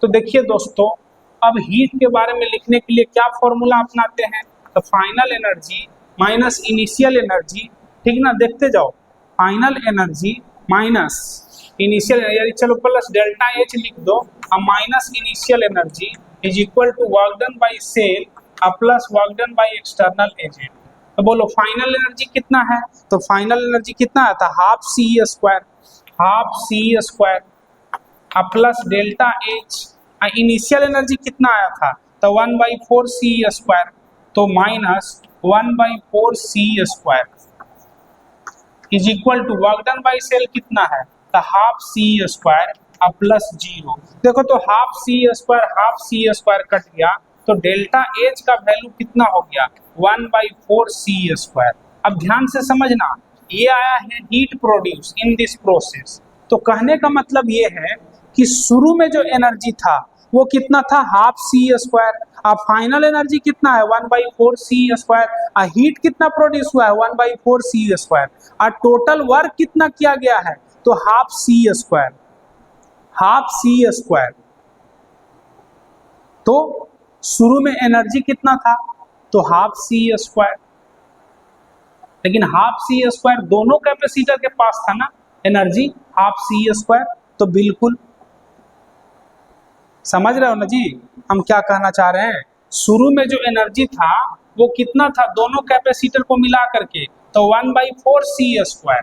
तो देखिए दोस्तों, अब हीट के बारे में लिखने के लिए क्या फॉर्मूला अपनाते हैं, तो final energy minus initial energy, ठीक ना, देखते जाओ, final energy minus initial energy, चलो प्लस डेल्टा एच लिख दो, और minus initial energy is equal to work done by cell plus work done by external agent. तो बोलो फाइनल एनर्जी कितना है, तो फाइनल एनर्जी कितना आता है, half C square, half C square plus delta H, initial energy कितना आया था, तो 1/4 सी स्क्वायर, तो minus 1/4 C square is equal to work done by cell कितना है, तो हाफ सी स्क्वायर प्लस 0। देखो तो हाफ सी स्क्वायर कट गया, तो डेल्टा एच का वैल्यू कितना हो गया, 1/4 सी स्क्वायर। अब ध्यान से समझना, ये आया है heat produce in this process. तो कहने का मतलब ये है कि शुरू में जो एनर्जी था वो कितना था, हाफ सी स्क्वायर। अब फाइनल एनर्जी कितना है, 1/4 सी स्क्वायर। हीट कितना प्रोड्यूस हुआ है, 1/4 सी स्क्वायर। और टोटल वर्क कितना किया गया है, तो half C square, half C square. तो शुरू में एनर्जी कितना था, तो हाफ सी स्क्वायर। लेकिन हाफ सी स्क्वायर दोनों कैपेसिटर के पास था ना एनर्जी, हाफ सी स्क्वायर। तो बिल्कुल समझ रहे हो ना जी हम क्या कहना चाह रहे हैं। शुरू में जो एनर्जी था वो कितना था, दोनों कैपेसिटर को मिला करके, तो 1/4 सी स्क्वायर।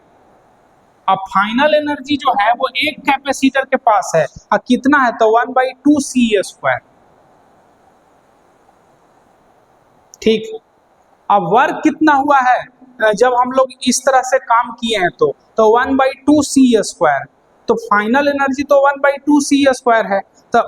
अब फाइनल एनर्जी जो है वो एक कैपेसिटर के पास है, और कितना है, तो 1/2 सी स्क्वायर। ठीक, अब वर्क कितना हुआ है जब हम लोग इस तरह से काम किए हैं, तो 1/2 सी स्क्वायर। तो फाइनल एनर्जी तो 1/2 सी स्क्वायर है, तो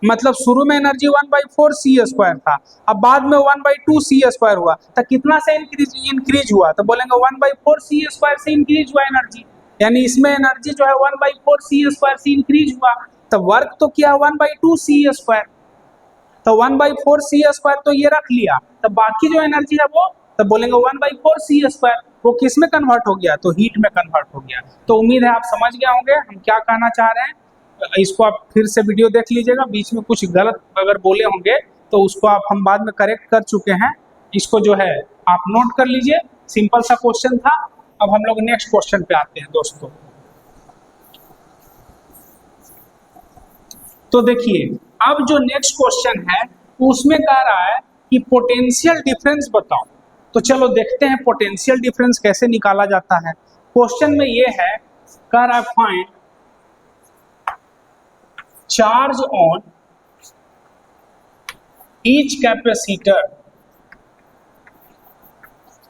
मतलब शुरू में एनर्जी 1/4 सी स्क्वायर था, अब बाद में 1/2 सी स्क्वायर हुआ, तो कितना से इंक्रीज हुआ, तो बोलेंगे 1/4 सी स्क्वायर से इंक्रीज हुआ एनर्जी। यानी इसमें एनर्जी जो है 1/4 सी स्क्वायर से इंक्रीज हुआ, तो वर्क तो किया 1/2 सी स्क्वायर। तो 1/4 सी स्क्वायर तो ये रख लिया, तो बाकी जो एनर्जी है वो तो बोलेंगे 1/4 सी स्क्वायर। वो किस में कन्वर्ट हो गया, तो हीट में कन्वर्ट हो गया। तो उम्मीद है आप समझ गए होंगे हम क्या कहना चाह रहे हैं। इसको आप फिर से वीडियो देख लीजिएगा, बीच में कुछ गलत अगर बोले होंगे तो उसको आप हम बाद में करेक्ट कर चुके हैं। इसको जो है आप नोट कर लीजिए, सिंपल सा क्वेश्चन था। अब हम लोग नेक्स्ट क्वेश्चन पे आते हैं दोस्तों। तो देखिए अब जो नेक्स्ट क्वेश्चन है उसमें कह रहा है कि पोटेंशियल डिफरेंस बताओ। तो चलो देखते हैं पोटेंशियल डिफरेंस कैसे निकाला जाता है। क्वेश्चन में ये है, कह रहा है find charge on each capacitor,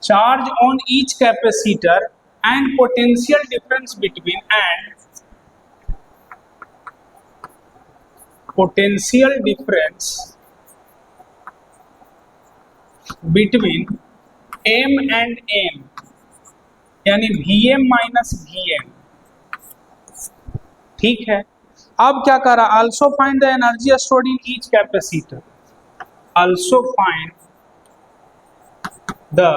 charge on each capacitor and potential difference between potential difference between m and n, यानी Vm माइनस Vn। ठीक है, अब क्या कर रहा, also find the energy stored in each capacitor, also find the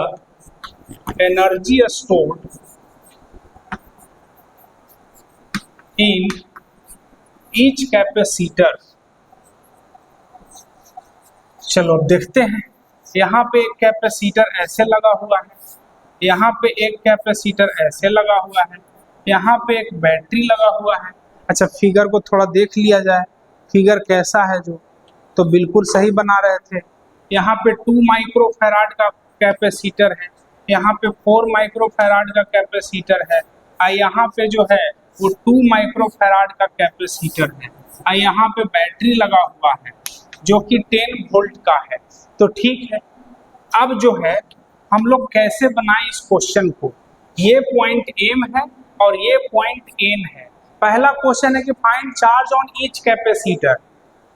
energy stored in each capacitor। चलो देखते हैं, यहाँ पे एक कैपेसिटर ऐसे लगा हुआ है, यहाँ पे एक कैपेसिटर ऐसे लगा हुआ है, यहाँ पे एक बैटरी लगा हुआ है। अच्छा फिगर को थोड़ा देख लिया जाए, फिगर कैसा है जो, तो बिल्कुल सही बना रहे थे। यहाँ पे 2 माइक्रोफैराड का कैपेसिटर है, यहाँ पे 4 माइक्रोफैराड का कैपेसिटर है, और यहाँ पे जो है वो 2 माइक्रोफैराड का कैपेसिटर है, और यहाँ पे बैटरी लगा हुआ है जो कि 10 वोल्ट का है। तो ठीक है, अब जो है हम लोग कैसे बनाएं इस क्वेश्चन को। ये पॉइंट एम है और ये पॉइंट एन है। पहला क्वेश्चन है कि find charge on each capacitor,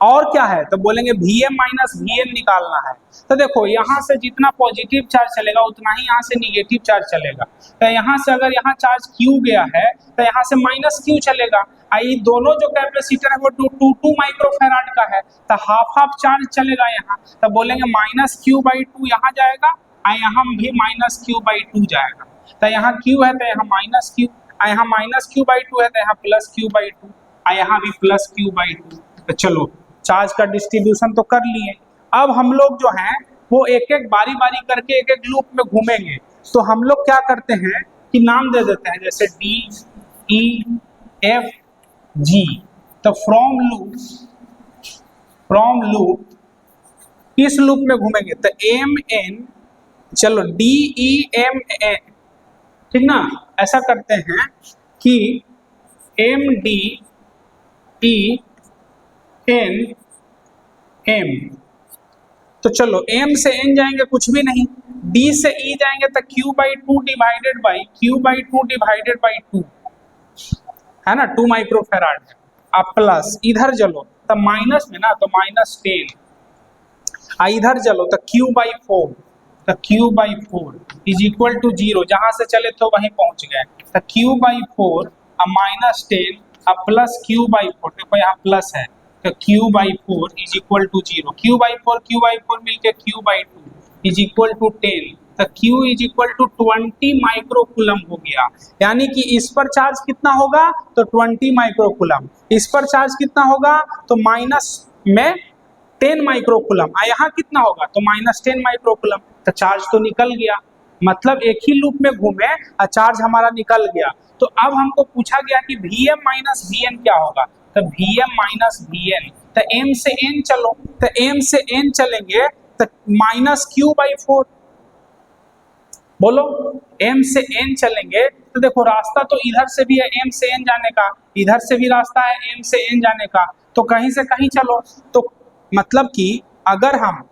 और क्या है, तो बोलेंगे Vm माइनस Vn निकालना है। तो देखो यहाँ से जितना पॉजिटिव चार्ज चलेगा उतना ही यहाँ से निगेटिव चार्ज चलेगा। तो यहाँ से अगर यहाँ चार्ज Q गया है तो यहाँ से माइनस Q चलेगा। आई दोनों जो कैपेसिटर है वो 2 माइक्रोफैराड का है, तो हाफ हाफ चार्ज चलेगा यहाँ। तो बोलेंगे माइनस Q/2 यहाँ जाएगा, और यहाँ भी माइनस Q/2 जाएगा। तो यहाँ Q है तो यहाँ माइनस Q, और यहाँ माइनस Q/2 है तो यहाँ प्लस Q/2, और यहाँ भी प्लस Q/2। तो चलो चार्ज का डिस्ट्रीब्यूशन तो कर लिए। अब हम लोग जो हैं वो एक एक बारी बारी करके एक एक लूप में घूमेंगे। तो हम लोग क्या करते हैं कि नाम दे देते हैं, जैसे D E F G। तो फ्रॉम लूप किस लूप में घूमेंगे, तो M N, चलो D E M N, ठीक ना। ऐसा करते हैं कि M D E N M, तो चलो M से N जाएंगे कुछ भी नहीं, D से E जाएंगे तो Q/2 डिवाइडेड बाई 2 है ना, 2 माइक्रोफैराड है। अब प्लस इधर चलो तो माइनस में ना, तो माइनस 10, इधर चलो तो Q/4, तो Q/4 इज इक्वल टू 0, जहां से चले तो वहीं पहुंच गए। तो Q/4 माइनस 10 अब प्लस क्यू बाई फोर, देखो यहाँ प्लस है तो Q by four is equal to 0, Q by four मिलके Q by two is equal to 10, तो Q is equal to 20 microcoulomb हो गया। यानी कि इस पर चार्ज कितना होगा तो 20 माइक्रोकूलम, इस पर चार्ज कितना होगा तो माइनस में 10 माइक्रोकूलम, यहाँ कितना होगा तो माइनस 10 माइक्रोकूलम, तो चार्ज तो निकल गया, मतलब एक ही लूप में घूमे और चार्ज हमारा निकल गया। तो अब हमको पूछा गया कि Vm माइनस Vn क्या होगा, तो Vm माइनस Vn, तो M से N चलो, तो M से N चलेंगे तो माइनस Q बाई फोर, बोलो M से N चलेंगे तो देखो रास्ता तो इधर से भी है M से N जाने का, इधर से भी रास्ता है M से N जाने का, तो कहीं से कहीं चलो, तो मतलब कि अगर हम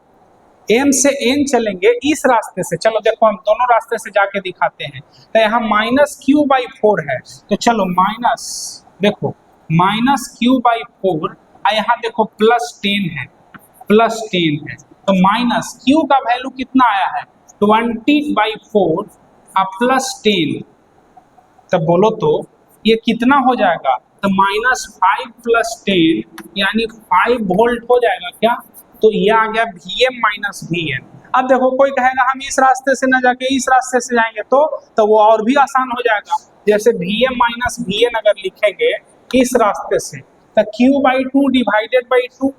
M से N चलेंगे इस रास्ते से, चलो देखो हम दोनों रास्ते से जाके दिखाते हैं, तो यहाँ माइनस Q बाई फोर है, तो चलो माइनस, देखो माइनस Q बाई फोर, यहाँ देखो प्लस 10 है, प्लस 10 है, तो माइनस Q का वैल्यू कितना आया है 20 बाई फोर प्लस 10, तब बोलो तो ये कितना हो जाएगा, तो माइनस 5 प्लस 10 यानी 5 वोल्ट हो जाएगा क्या, तो ये आ गया Vm माइनस Vn। अब देखो कोई कहेगा हम इस रास्ते से ना जाके इस रास्ते से जाएंगे तो वो और भी आसान हो जाएगा, जैसे Vm माइनस Vn अगर लिखेंगे इस रास्ते से तो Q by two divided by two,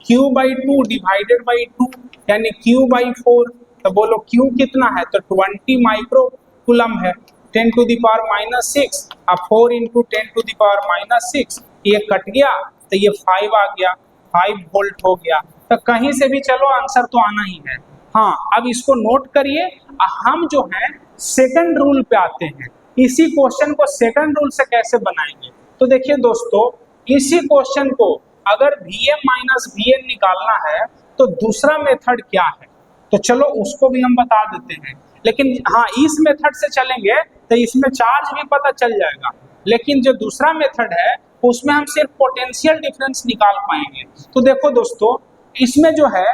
Q by two divided by two यानी Q बाई फोर, तो बोलो Q कितना है तो 20 माइक्रोकूलम है, 10 टू द पावर माइनस 6, अब 4 into 10 to the power minus 6, ये कट गया तो ये 5 आ गया, 5 वोल्ट हो गया, तो कहीं से भी चलो आंसर तो आना ही है। हाँ अब इसको नोट करिए, हम जो है सेकंड रूल पे आते हैं, इसी क्वेश्चन को सेकंड रूल से कैसे बनाएंगे, तो देखिए दोस्तों इसी क्वेश्चन को अगर Vm माइनस Vn निकालना है तो दूसरा मेथड क्या है, तो चलो उसको भी हम बता देते हैं, लेकिन हाँ इस मेथड से चलेंगे तो इसमें चार्ज भी पता चल जाएगा, लेकिन जो दूसरा मेथड है उसमें हम सिर्फ पोटेंशियल डिफरेंस निकाल पाएंगे। तो देखो दोस्तों इसमें जो है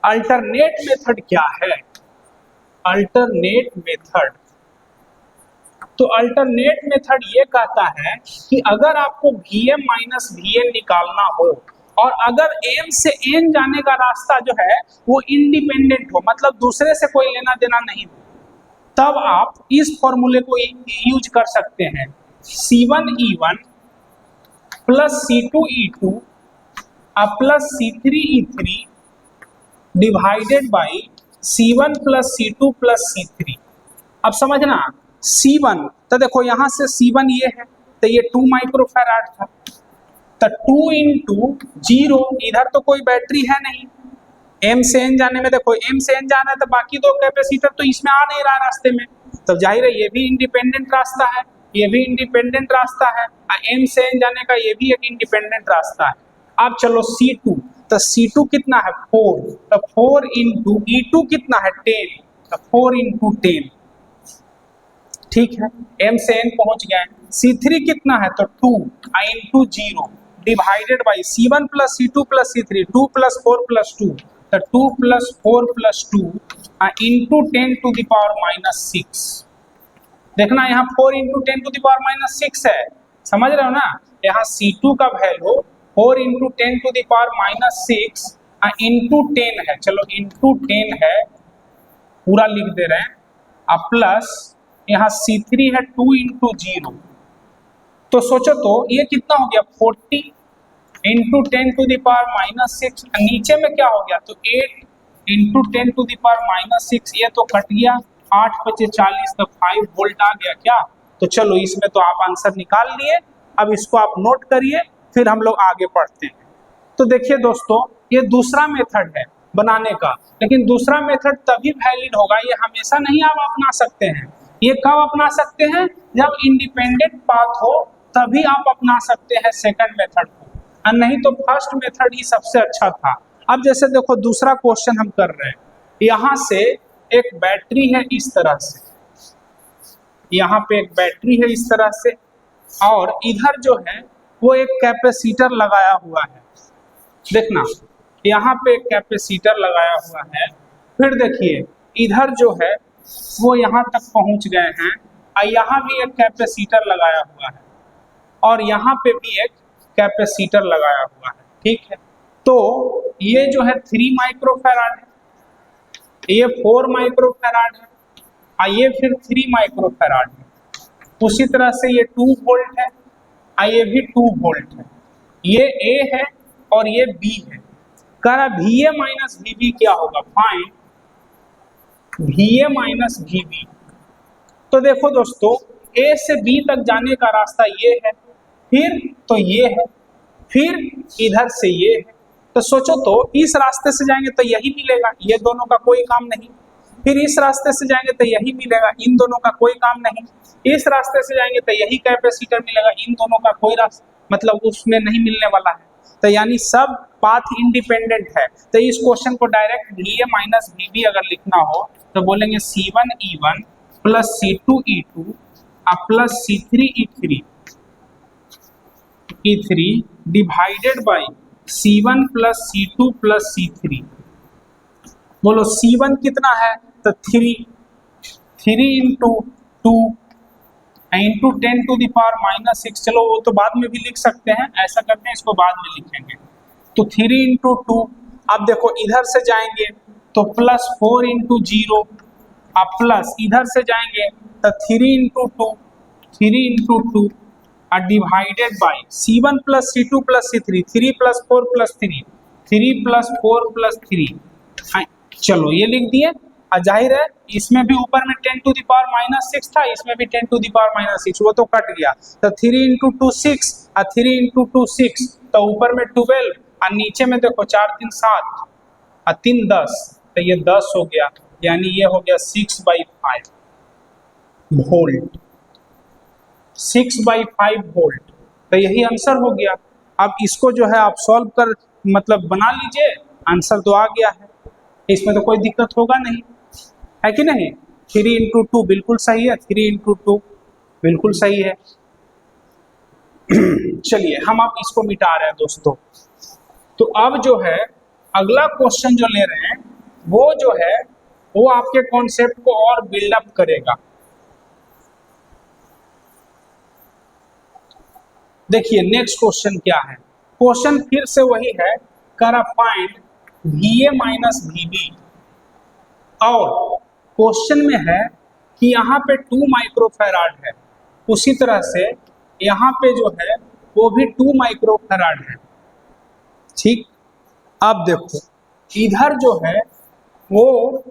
अल्टरनेट मेथड क्या है, अल्टरनेट मेथड, तो अल्टरनेट मेथड ये कहता है कि अगर आपको Vm माइनस Vn निकालना हो और अगर M से N जाने का रास्ता जो है वो इंडिपेंडेंट हो, मतलब दूसरे से कोई लेना देना नहीं हो, तब आप इस फॉर्मूले को यूज कर सकते हैं, C1E1 plus C2E2 plus C3E3 divided by C1 plus C2 plus C3। अब समझना C1, तो देखो यहाँ से C1 ये है तो ये 2 माइक्रोफैराड था, तो 2 इंटू 0, इधर तो कोई बैटरी है नहीं, M से N जाने में देखो M से N जाना है तो बाकी दो कैपेसिटर तो इसमें आ नहीं रहा रास्ते में, तब जाहिर है ये भी इंडिपेंडेंट रास्ता है, ये भी इंडिपेंडेंट रास्ता है, M से N जाने का ये भी एक इंडिपेंडेंट रास्ता है। अब चलो C2, तो C2 कितना है 4, तो 4 इंटू E2 कितना है 10, तो 4 इंटू 10, ठीक है M से N पहुंच गए। C3 कितना है तो 2 into 0 divided by C1 plus C2 plus C3, 2 plus 4 plus 2, तो 2 plus 4 plus 2 into 10 to the power minus 6, देखना यहाँ 4 into 10 to the power minus 6 है, समझ रहे हो ना, यहाँ C2 का value 4 into 10 to the power minus 6 into 10 है, चलो इंटू 10 है, पूरा लिख दे रहे हैं, अब प्लस यहाँ C3 है 2 इंटू 0, तो सोचो तो ये कितना हो गया 40 into 10 to the power minus 6, नीचे में क्या हो गया तो 8 into 10 to the power minus 6, ये तो कट गया, 8 बचे 40, तो 5 वोल्ट आ गया क्या, तो चलो इसमें तो आप आंसर निकाल लिए, अब इसको आप नोट करिए फिर हम लोग आगे पढ़ते हैं। तो देखिए दोस्तों ये दूसरा मेथड है बनाने का, लेकिन दूसरा मेथड तभी वैलिड होगा, ये हमेशा नहीं आप अपना सकते हैं, ये कब अपना सकते हैं जब इंडिपेंडेंट पाथ हो तभी आप अपना सकते हैं सेकंड मेथड को, और नहीं तो फर्स्ट मेथड ही सबसे अच्छा था। अब जैसे देखो दूसरा क्वेश्चन हम कर रहे हैं, यहाँ से एक बैटरी है इस तरह से, यहाँ पे एक बैटरी है इस तरह से, और इधर जो है वो एक कैपेसिटर लगाया हुआ है, देखना यहाँ पे एक कैपेसिटर लगाया हुआ है, फिर देखिए इधर जो है वो यहाँ तक पहुंच गए हैं और यहाँ भी एक कैपेसिटर लगाया हुआ है, और यहाँ पे भी एक कैपेसिटर लगाया हुआ है, ठीक है। तो ये जो है 3 माइक्रोफैराड है, ये 4 माइक्रोफैराड है और ये फिर 3 माइक्रोफैराड है। उसी तरह से ये 2 वोल्ट है और ये भी 2 वोल्ट है। ये A है और ये B है। कह रहा VA माइनस VB क्या होगा, फाइंड VA माइनस VB। तो देखो दोस्तों, A से B तक जाने का रास्ता ये है, फिर तो ये है, फिर इधर से ये है। तो सोचो तो इस रास्ते से जाएंगे तो यही मिलेगा, ये दोनों का कोई काम नहीं। फिर इस रास्ते से जाएंगे तो यही मिलेगा, इन दोनों का कोई काम नहीं। इस रास्ते से जाएंगे तो यही कैपेसिटर मिलेगा, इन दोनों का कोई रास्ता मतलब उसमें नहीं मिलने वाला है। तो यानी सब पाथ इंडिपेंडेंट है। तो इस क्वेश्चन को डायरेक्ट VA माइनस VB अगर लिखना हो तो बोलेंगे C1E1 plus C2E2 plus C3E3 divided by C1 plus C2 plus C3। बोलो C1 कितना है, तो 3 into 2 into 10 to the power minus 6। चलो वो तो बाद में भी लिख सकते हैं, ऐसा करते हैं इसको बाद में लिखेंगे। तो 3 इंटू 2, अब देखो इधर से जाएंगे तो प्लस 4 इंटू 0 प्लस इधर से जाएंगे तो 3 into 2 divided by C1 plus C2 plus C3, 3 plus 4 plus 3 plus 4 plus 3। चलो ये लिख दिए। जाहिर है इसमें भी ऊपर में 10 टू द पावर माइनस 6 था, इसमें भी 10 टू द पावर माइनस 6, वो तो कट गया। तो 3 इंटू 2 6 और 3 इंटू 2 6, तो ऊपर में 12 और नीचे में देखो 4 3 7 और 3 10, तो ये 10 हो गया, यानी ये हो गया 6/5 वोल्ट, 6/5 वोल्ट। तो यही आंसर हो गया। अब इसको जो है आप सॉल्व कर मतलब बना लीजिए, आंसर तो आ गया है, इसमें तो कोई दिक्कत होगा नहीं, है कि नहीं। 3 इंटू 2 बिल्कुल सही है, 3 इंटू 2 बिल्कुल सही है। चलिए हम अब इसको मिटा रहे हैं दोस्तों। तो अब जो है अगला क्वेश्चन जो ले रहे हैं वो जो है वो आपके कॉन्सेप्ट को और बिल्डअप करेगा। देखिए नेक्स्ट क्वेश्चन क्या है, क्वेश्चन फिर से वही है, करा फाइंड VA माइनस VB। और क्वेश्चन में है कि यहाँ पे 2 माइक्रोफैराड है, उसी तरह से यहाँ पे जो है वो भी 2 माइक्रोफैराड है, ठीक। अब देखो इधर जो है वो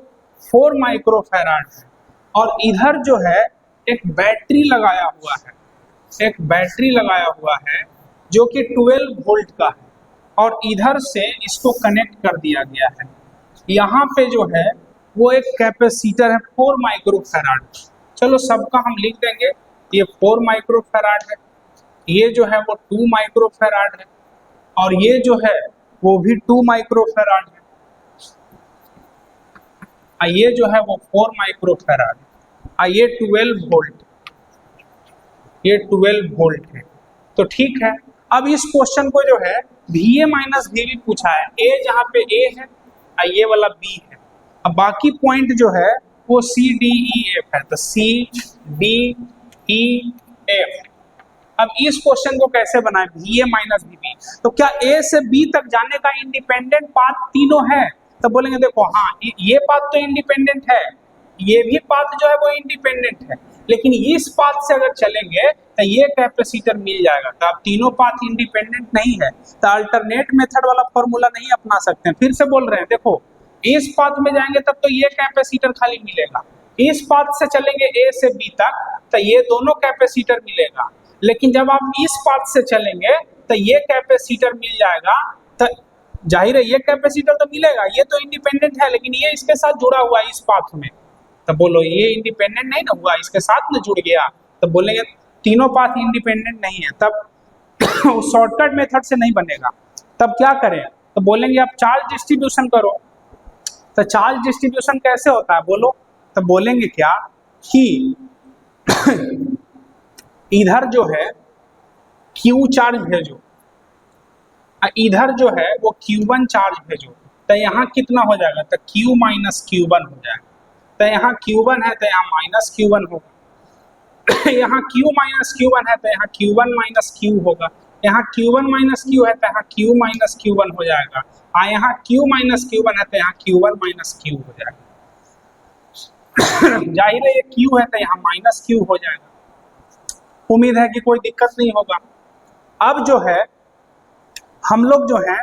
4 माइक्रोफैराड है और इधर जो है एक बैटरी लगाया हुआ है, एक बैटरी लगाया हुआ है जो कि 12 वोल्ट का है और इधर से इसको कनेक्ट कर दिया गया है। यहाँ पे जो है वो एक कैपेसिटर है 4 माइक्रोफैराड। चलो सबका हम लिख देंगे, ये 4 माइक्रोफैराड है, ये जो है वो 2 माइक्रोफैराड है और ये जो है वो भी 2 माइक्रोफैराड है, ये जो है वो 4 माइक्रोफैराड है, ये 12 वोल्ट, ये 12 वोल्ट है। तो ठीक है, अब इस क्वेश्चन को जो है VA माइनस VB पूछा है, A जहाँ पे A है ये वाला B है, अब बाकी पॉइंट जो है वो C D E F है, तो C D E F। अब इस क्वेश्चन को कैसे बनाए VA माइनस VB, तो क्या A से B तक जाने का इंडिपेंडेंट पाथ तीनों है, तो बोलेंगे देखो हाँ ये पाथ तो इंडिपेंडेंट है, ये भी पाथ जो है वो इंडिपेंडेंट है, लेकिन इस पाथ से अगर चलेंगे तो ये कैपेसिटर मिल जाएगा। तो अब तीनों पाथ इंडिपेंडेंट नहीं है तो अल्टरनेट मेथड वाला फॉर्मूला नहीं अपना सकते हैं। फिर से बोल रहे हैं, देखो इस पाथ में जाएंगे तब तो ये कैपेसिटर खाली मिलेगा, इस पाथ से चलेंगे A से B तक तो ये दोनों कैपेसिटर मिलेगा, लेकिन जब आप इस पाथ से चलेंगे तो ये कैपेसिटर मिल जाएगा। तो जाहिर है ये कैपेसिटर तो मिलेगा, ये तो इंडिपेंडेंट है लेकिन ये इसके साथ जुड़ा हुआ है इस पाथ में, तो बोलो ये इंडिपेंडेंट नहीं ना हुआ, इसके साथ में जुड़ गया, तो बोलेंगे तीनों पाथ इंडिपेंडेंट नहीं है, तब शॉर्टकट मेथड से नहीं बनेगा। तब क्या करें, तो बोलेंगे आप चार्ज डिस्ट्रीब्यूशन करो। तो चार्ज डिस्ट्रीब्यूशन कैसे होता है बोलो, तो बोलेंगे क्या कि इधर जो है Q चार्ज भेजो, इधर जो है वो Q1 चार्ज भेजो, तो यहाँ कितना हो जाएगा, तो Q माइनस Q1 हो जाएगा। तो यहाँ Q1 है तो यहाँ माइनस Q1 होगा, यहाँ Q माइनस Q1 है तो यहाँ Q1 माइनस Q होगा, यहाँ Q1 माइनस Q है तो यहाँ Q माइनस Q1 हो जाएगा, यहाँ Q माइनस Q1 है तो यहाँ Q1 माइनस Q हो जाएगा। जाहिर है ये Q है तो यहाँ माइनस Q हो जाएगा। उम्मीद है कि कोई दिक्कत नहीं होगा। अब जो है हम लोग जो है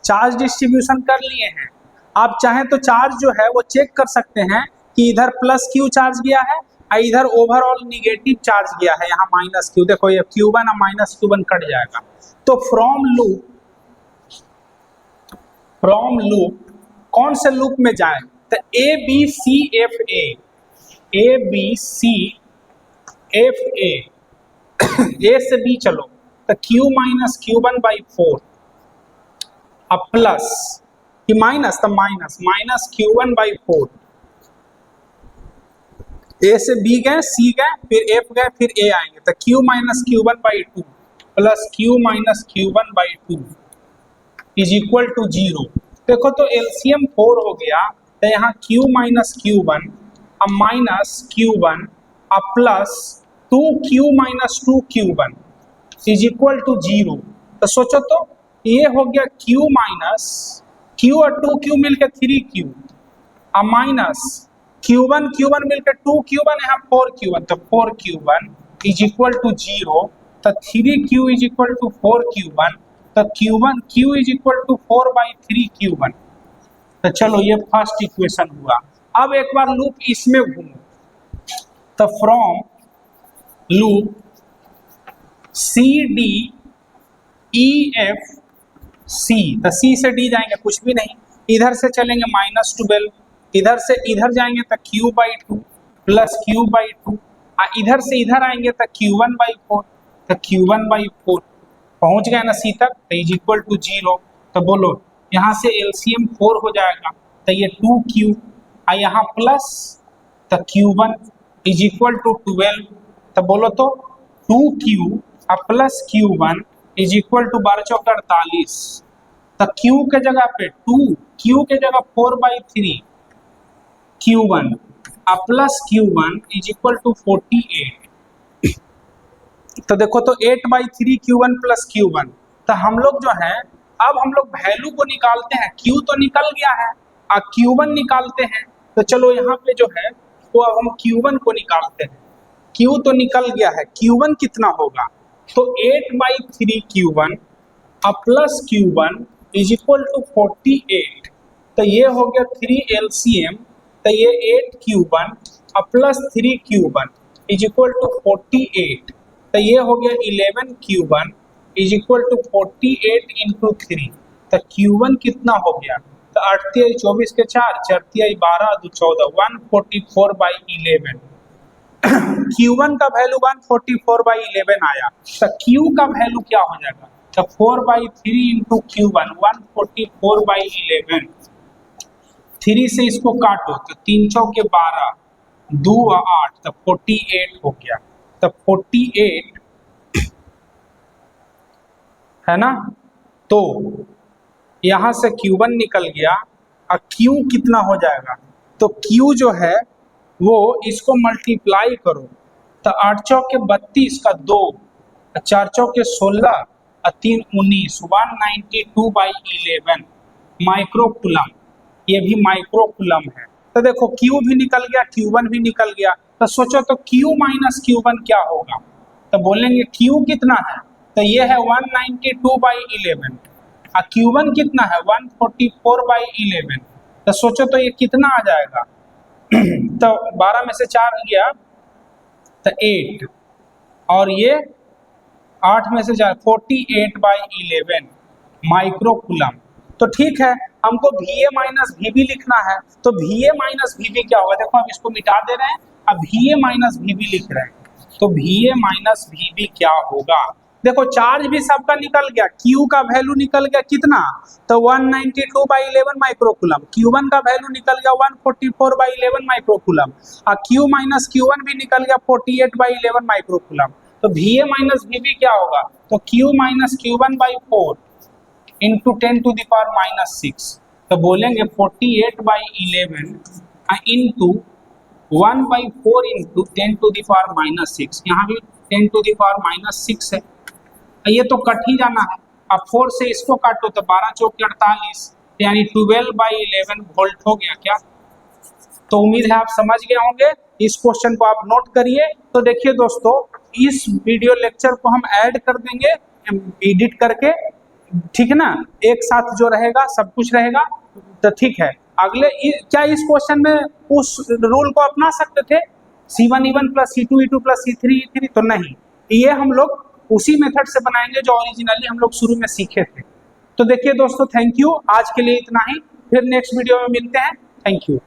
चार्ज डिस्ट्रीब्यूशन कर लिए हैं। आप चाहें तो चार्ज जो है वो चेक कर सकते हैं कि इधर प्लस Q चार्ज गया है और इधर ओवरऑल निगेटिव चार्ज गया है, यहाँ माइनस Q। देखो ये Q1 और माइनस Q1 कट जाएगा। तो फ्रॉम लूप कौन से लूप में जाए? तो A B C F A से B चलो तो Q माइनस Q1 बाई 4 अब प्लस कि माइनस तो माइनस Q1 बाई 4। A से B गए, C गए, फिर F गए, फिर A आएंगे तो Q minus Q1 by 2 plus Q minus Q1 by 2 is equal to 0। देखो तो एलसीएम 4 हो गया तो यहाँ Q माइनस Q1 अब माइनस Q1 अब plus 2Q minus 2Q1 is equal to 0। तो सोचो तो ये हो गया Q माइनस Q और 2Q मिलकर 3Q अब माइनस Q1 मिलकर 2Q1 यहाँ 4Q1 तो 4Q1 इज इक्वल टू 0। तो 3Q is equal to 4Q1 तो Q is equal to 4 by 3Q1। तो चलो ये फर्स्ट इक्वेशन हुआ। अब एक बार लूप इसमें घूमो तो from loop CD EF C तो C से D जाएंगे कुछ भी नहीं, इधर से चलेंगे -12, इधर से इधर जाएंगे तो Q by 2 plus Q by 2 इधर से इधर आएंगे तो Q1 बाई 4 तो Q1 बाई 4 पहुंच गए ना C तक तो इज इक्वल टू 0। तो बोलो यहाँ से एलसीएम 4 हो जाएगा तो ये 2Q यहाँ प्लस तो Q1 इज इक्वल टू 12। तो बोलो तो 2Q plus Q1 is equal to 12 चौका 48। तो Q के जगह पे 2 Q के जगह 4 by 3 Q1 plus Q1 is equal to 48। तो देखो तो 8 बाई 3 Q1 प्लस Q1। तो हम लोग जो है अब हम लोग वैल्यू को निकालते हैं। Q तो निकल गया है और Q1 निकालते हैं। तो चलो यहाँ पे जो है वो अब हम Q1 को निकालते हैं। Q तो निकल गया है, Q1 कितना होगा? तो 8 by 3 Q1 plus Q1 is equal to 48। तो ये हो गया 3 LCM तो ये 8 Q1 plus 3 Q1 is equal to 48। तो ये हो गया 11 Q1 is equal to 48 into 3। तो Q1 कितना हो गया? तो 8 24 के 4 4 12 2 14 144 बाई 11। Q1 का वैल्यू 144 बाई 11 आया। तो Q का वैल्यू क्या हो जाएगा? तो 4 बाई 3 इंटू Q1 144 बाई 11। 3 से इसको काटो तो 3 चौके 12 2 और 8 तो 48 हो गया। तो 48 है ना, तो यहां से Q1 निकल गया और Q कितना हो जाएगा? तो Q जो है वो इसको मल्टीप्लाई करो तो 8 चौके 32 का 2 4 चौके 16 और 3 19 192 बाई 11 माइक्रोकुलम। ये भी माइक्रोकुलम है। तो देखो Q भी निकल गया, Q1 भी निकल गया। तो सोचो तो Q माइनस Q1 क्या होगा? तो बोलेंगे Q कितना है? तो ये है 192 बाई 11 और Q1 कितना है? 144 बाई 11। तो सोचो तो ये कितना आ जाएगा? तो 12 में से 4 गया तो 8 और ये 8 में से 4 48 बाई 11 माइक्रोकुलम। तो ठीक है, हमको VA माइनस VB लिखना है। तो VA माइनस VB क्या होगा? देखो हम इसको मिटा दे रहे हैं, अब VA माइनस VB लिख रहे हैं। तो VA माइनस VB क्या होगा? देखो चार्ज भी सबका निकल गया, Q का वैल्यू निकल गया कितना? तो 192 बाई 11 माइक्रोकुलम। Q1 का वैल्यू निकल गया 144 बाई 11 माइक्रोकुलम और Q माइनस Q1 भी निकल गया 48 बाई 11 माइक्रोकुलम। तो VA माइनस VB क्या होगा? तो Q minus Q1 by 4 into 10 to the power minus 6। तो बोलेंगे 48 बाई 11 इंटू 1/4 इंटू 10⁻⁻6, यहाँ भी 10⁻⁻6 है, ये तो कट ही जाना है। अब 4 से इसको काटो तो 12 चौक 48, यानी 12/11 वोल्ट हो गया क्या। तो उम्मीद है आप समझ गए होंगे, इस क्वेश्चन को आप नोट करिए। तो देखिए दोस्तों, इस वीडियो लेक्चर को हम ऐड कर देंगे एडिट करके, ठीक है ना, एक साथ जो रहेगा सब कुछ रहेगा, तो ठीक है। अगले क्या इस क्वेश्चन में उस रूल को अपना सकते थे, C1E1 plus C2E2 plus C3E3, तो नहीं, ये हम लोग उसी मेथड से बनाएंगे जो ओरिजिनली हम लोग शुरू में सीखे थे। तो देखिए दोस्तों, थैंक यू, आज के लिए इतना ही, फिर नेक्स्ट वीडियो में मिलते हैं, थैंक यू।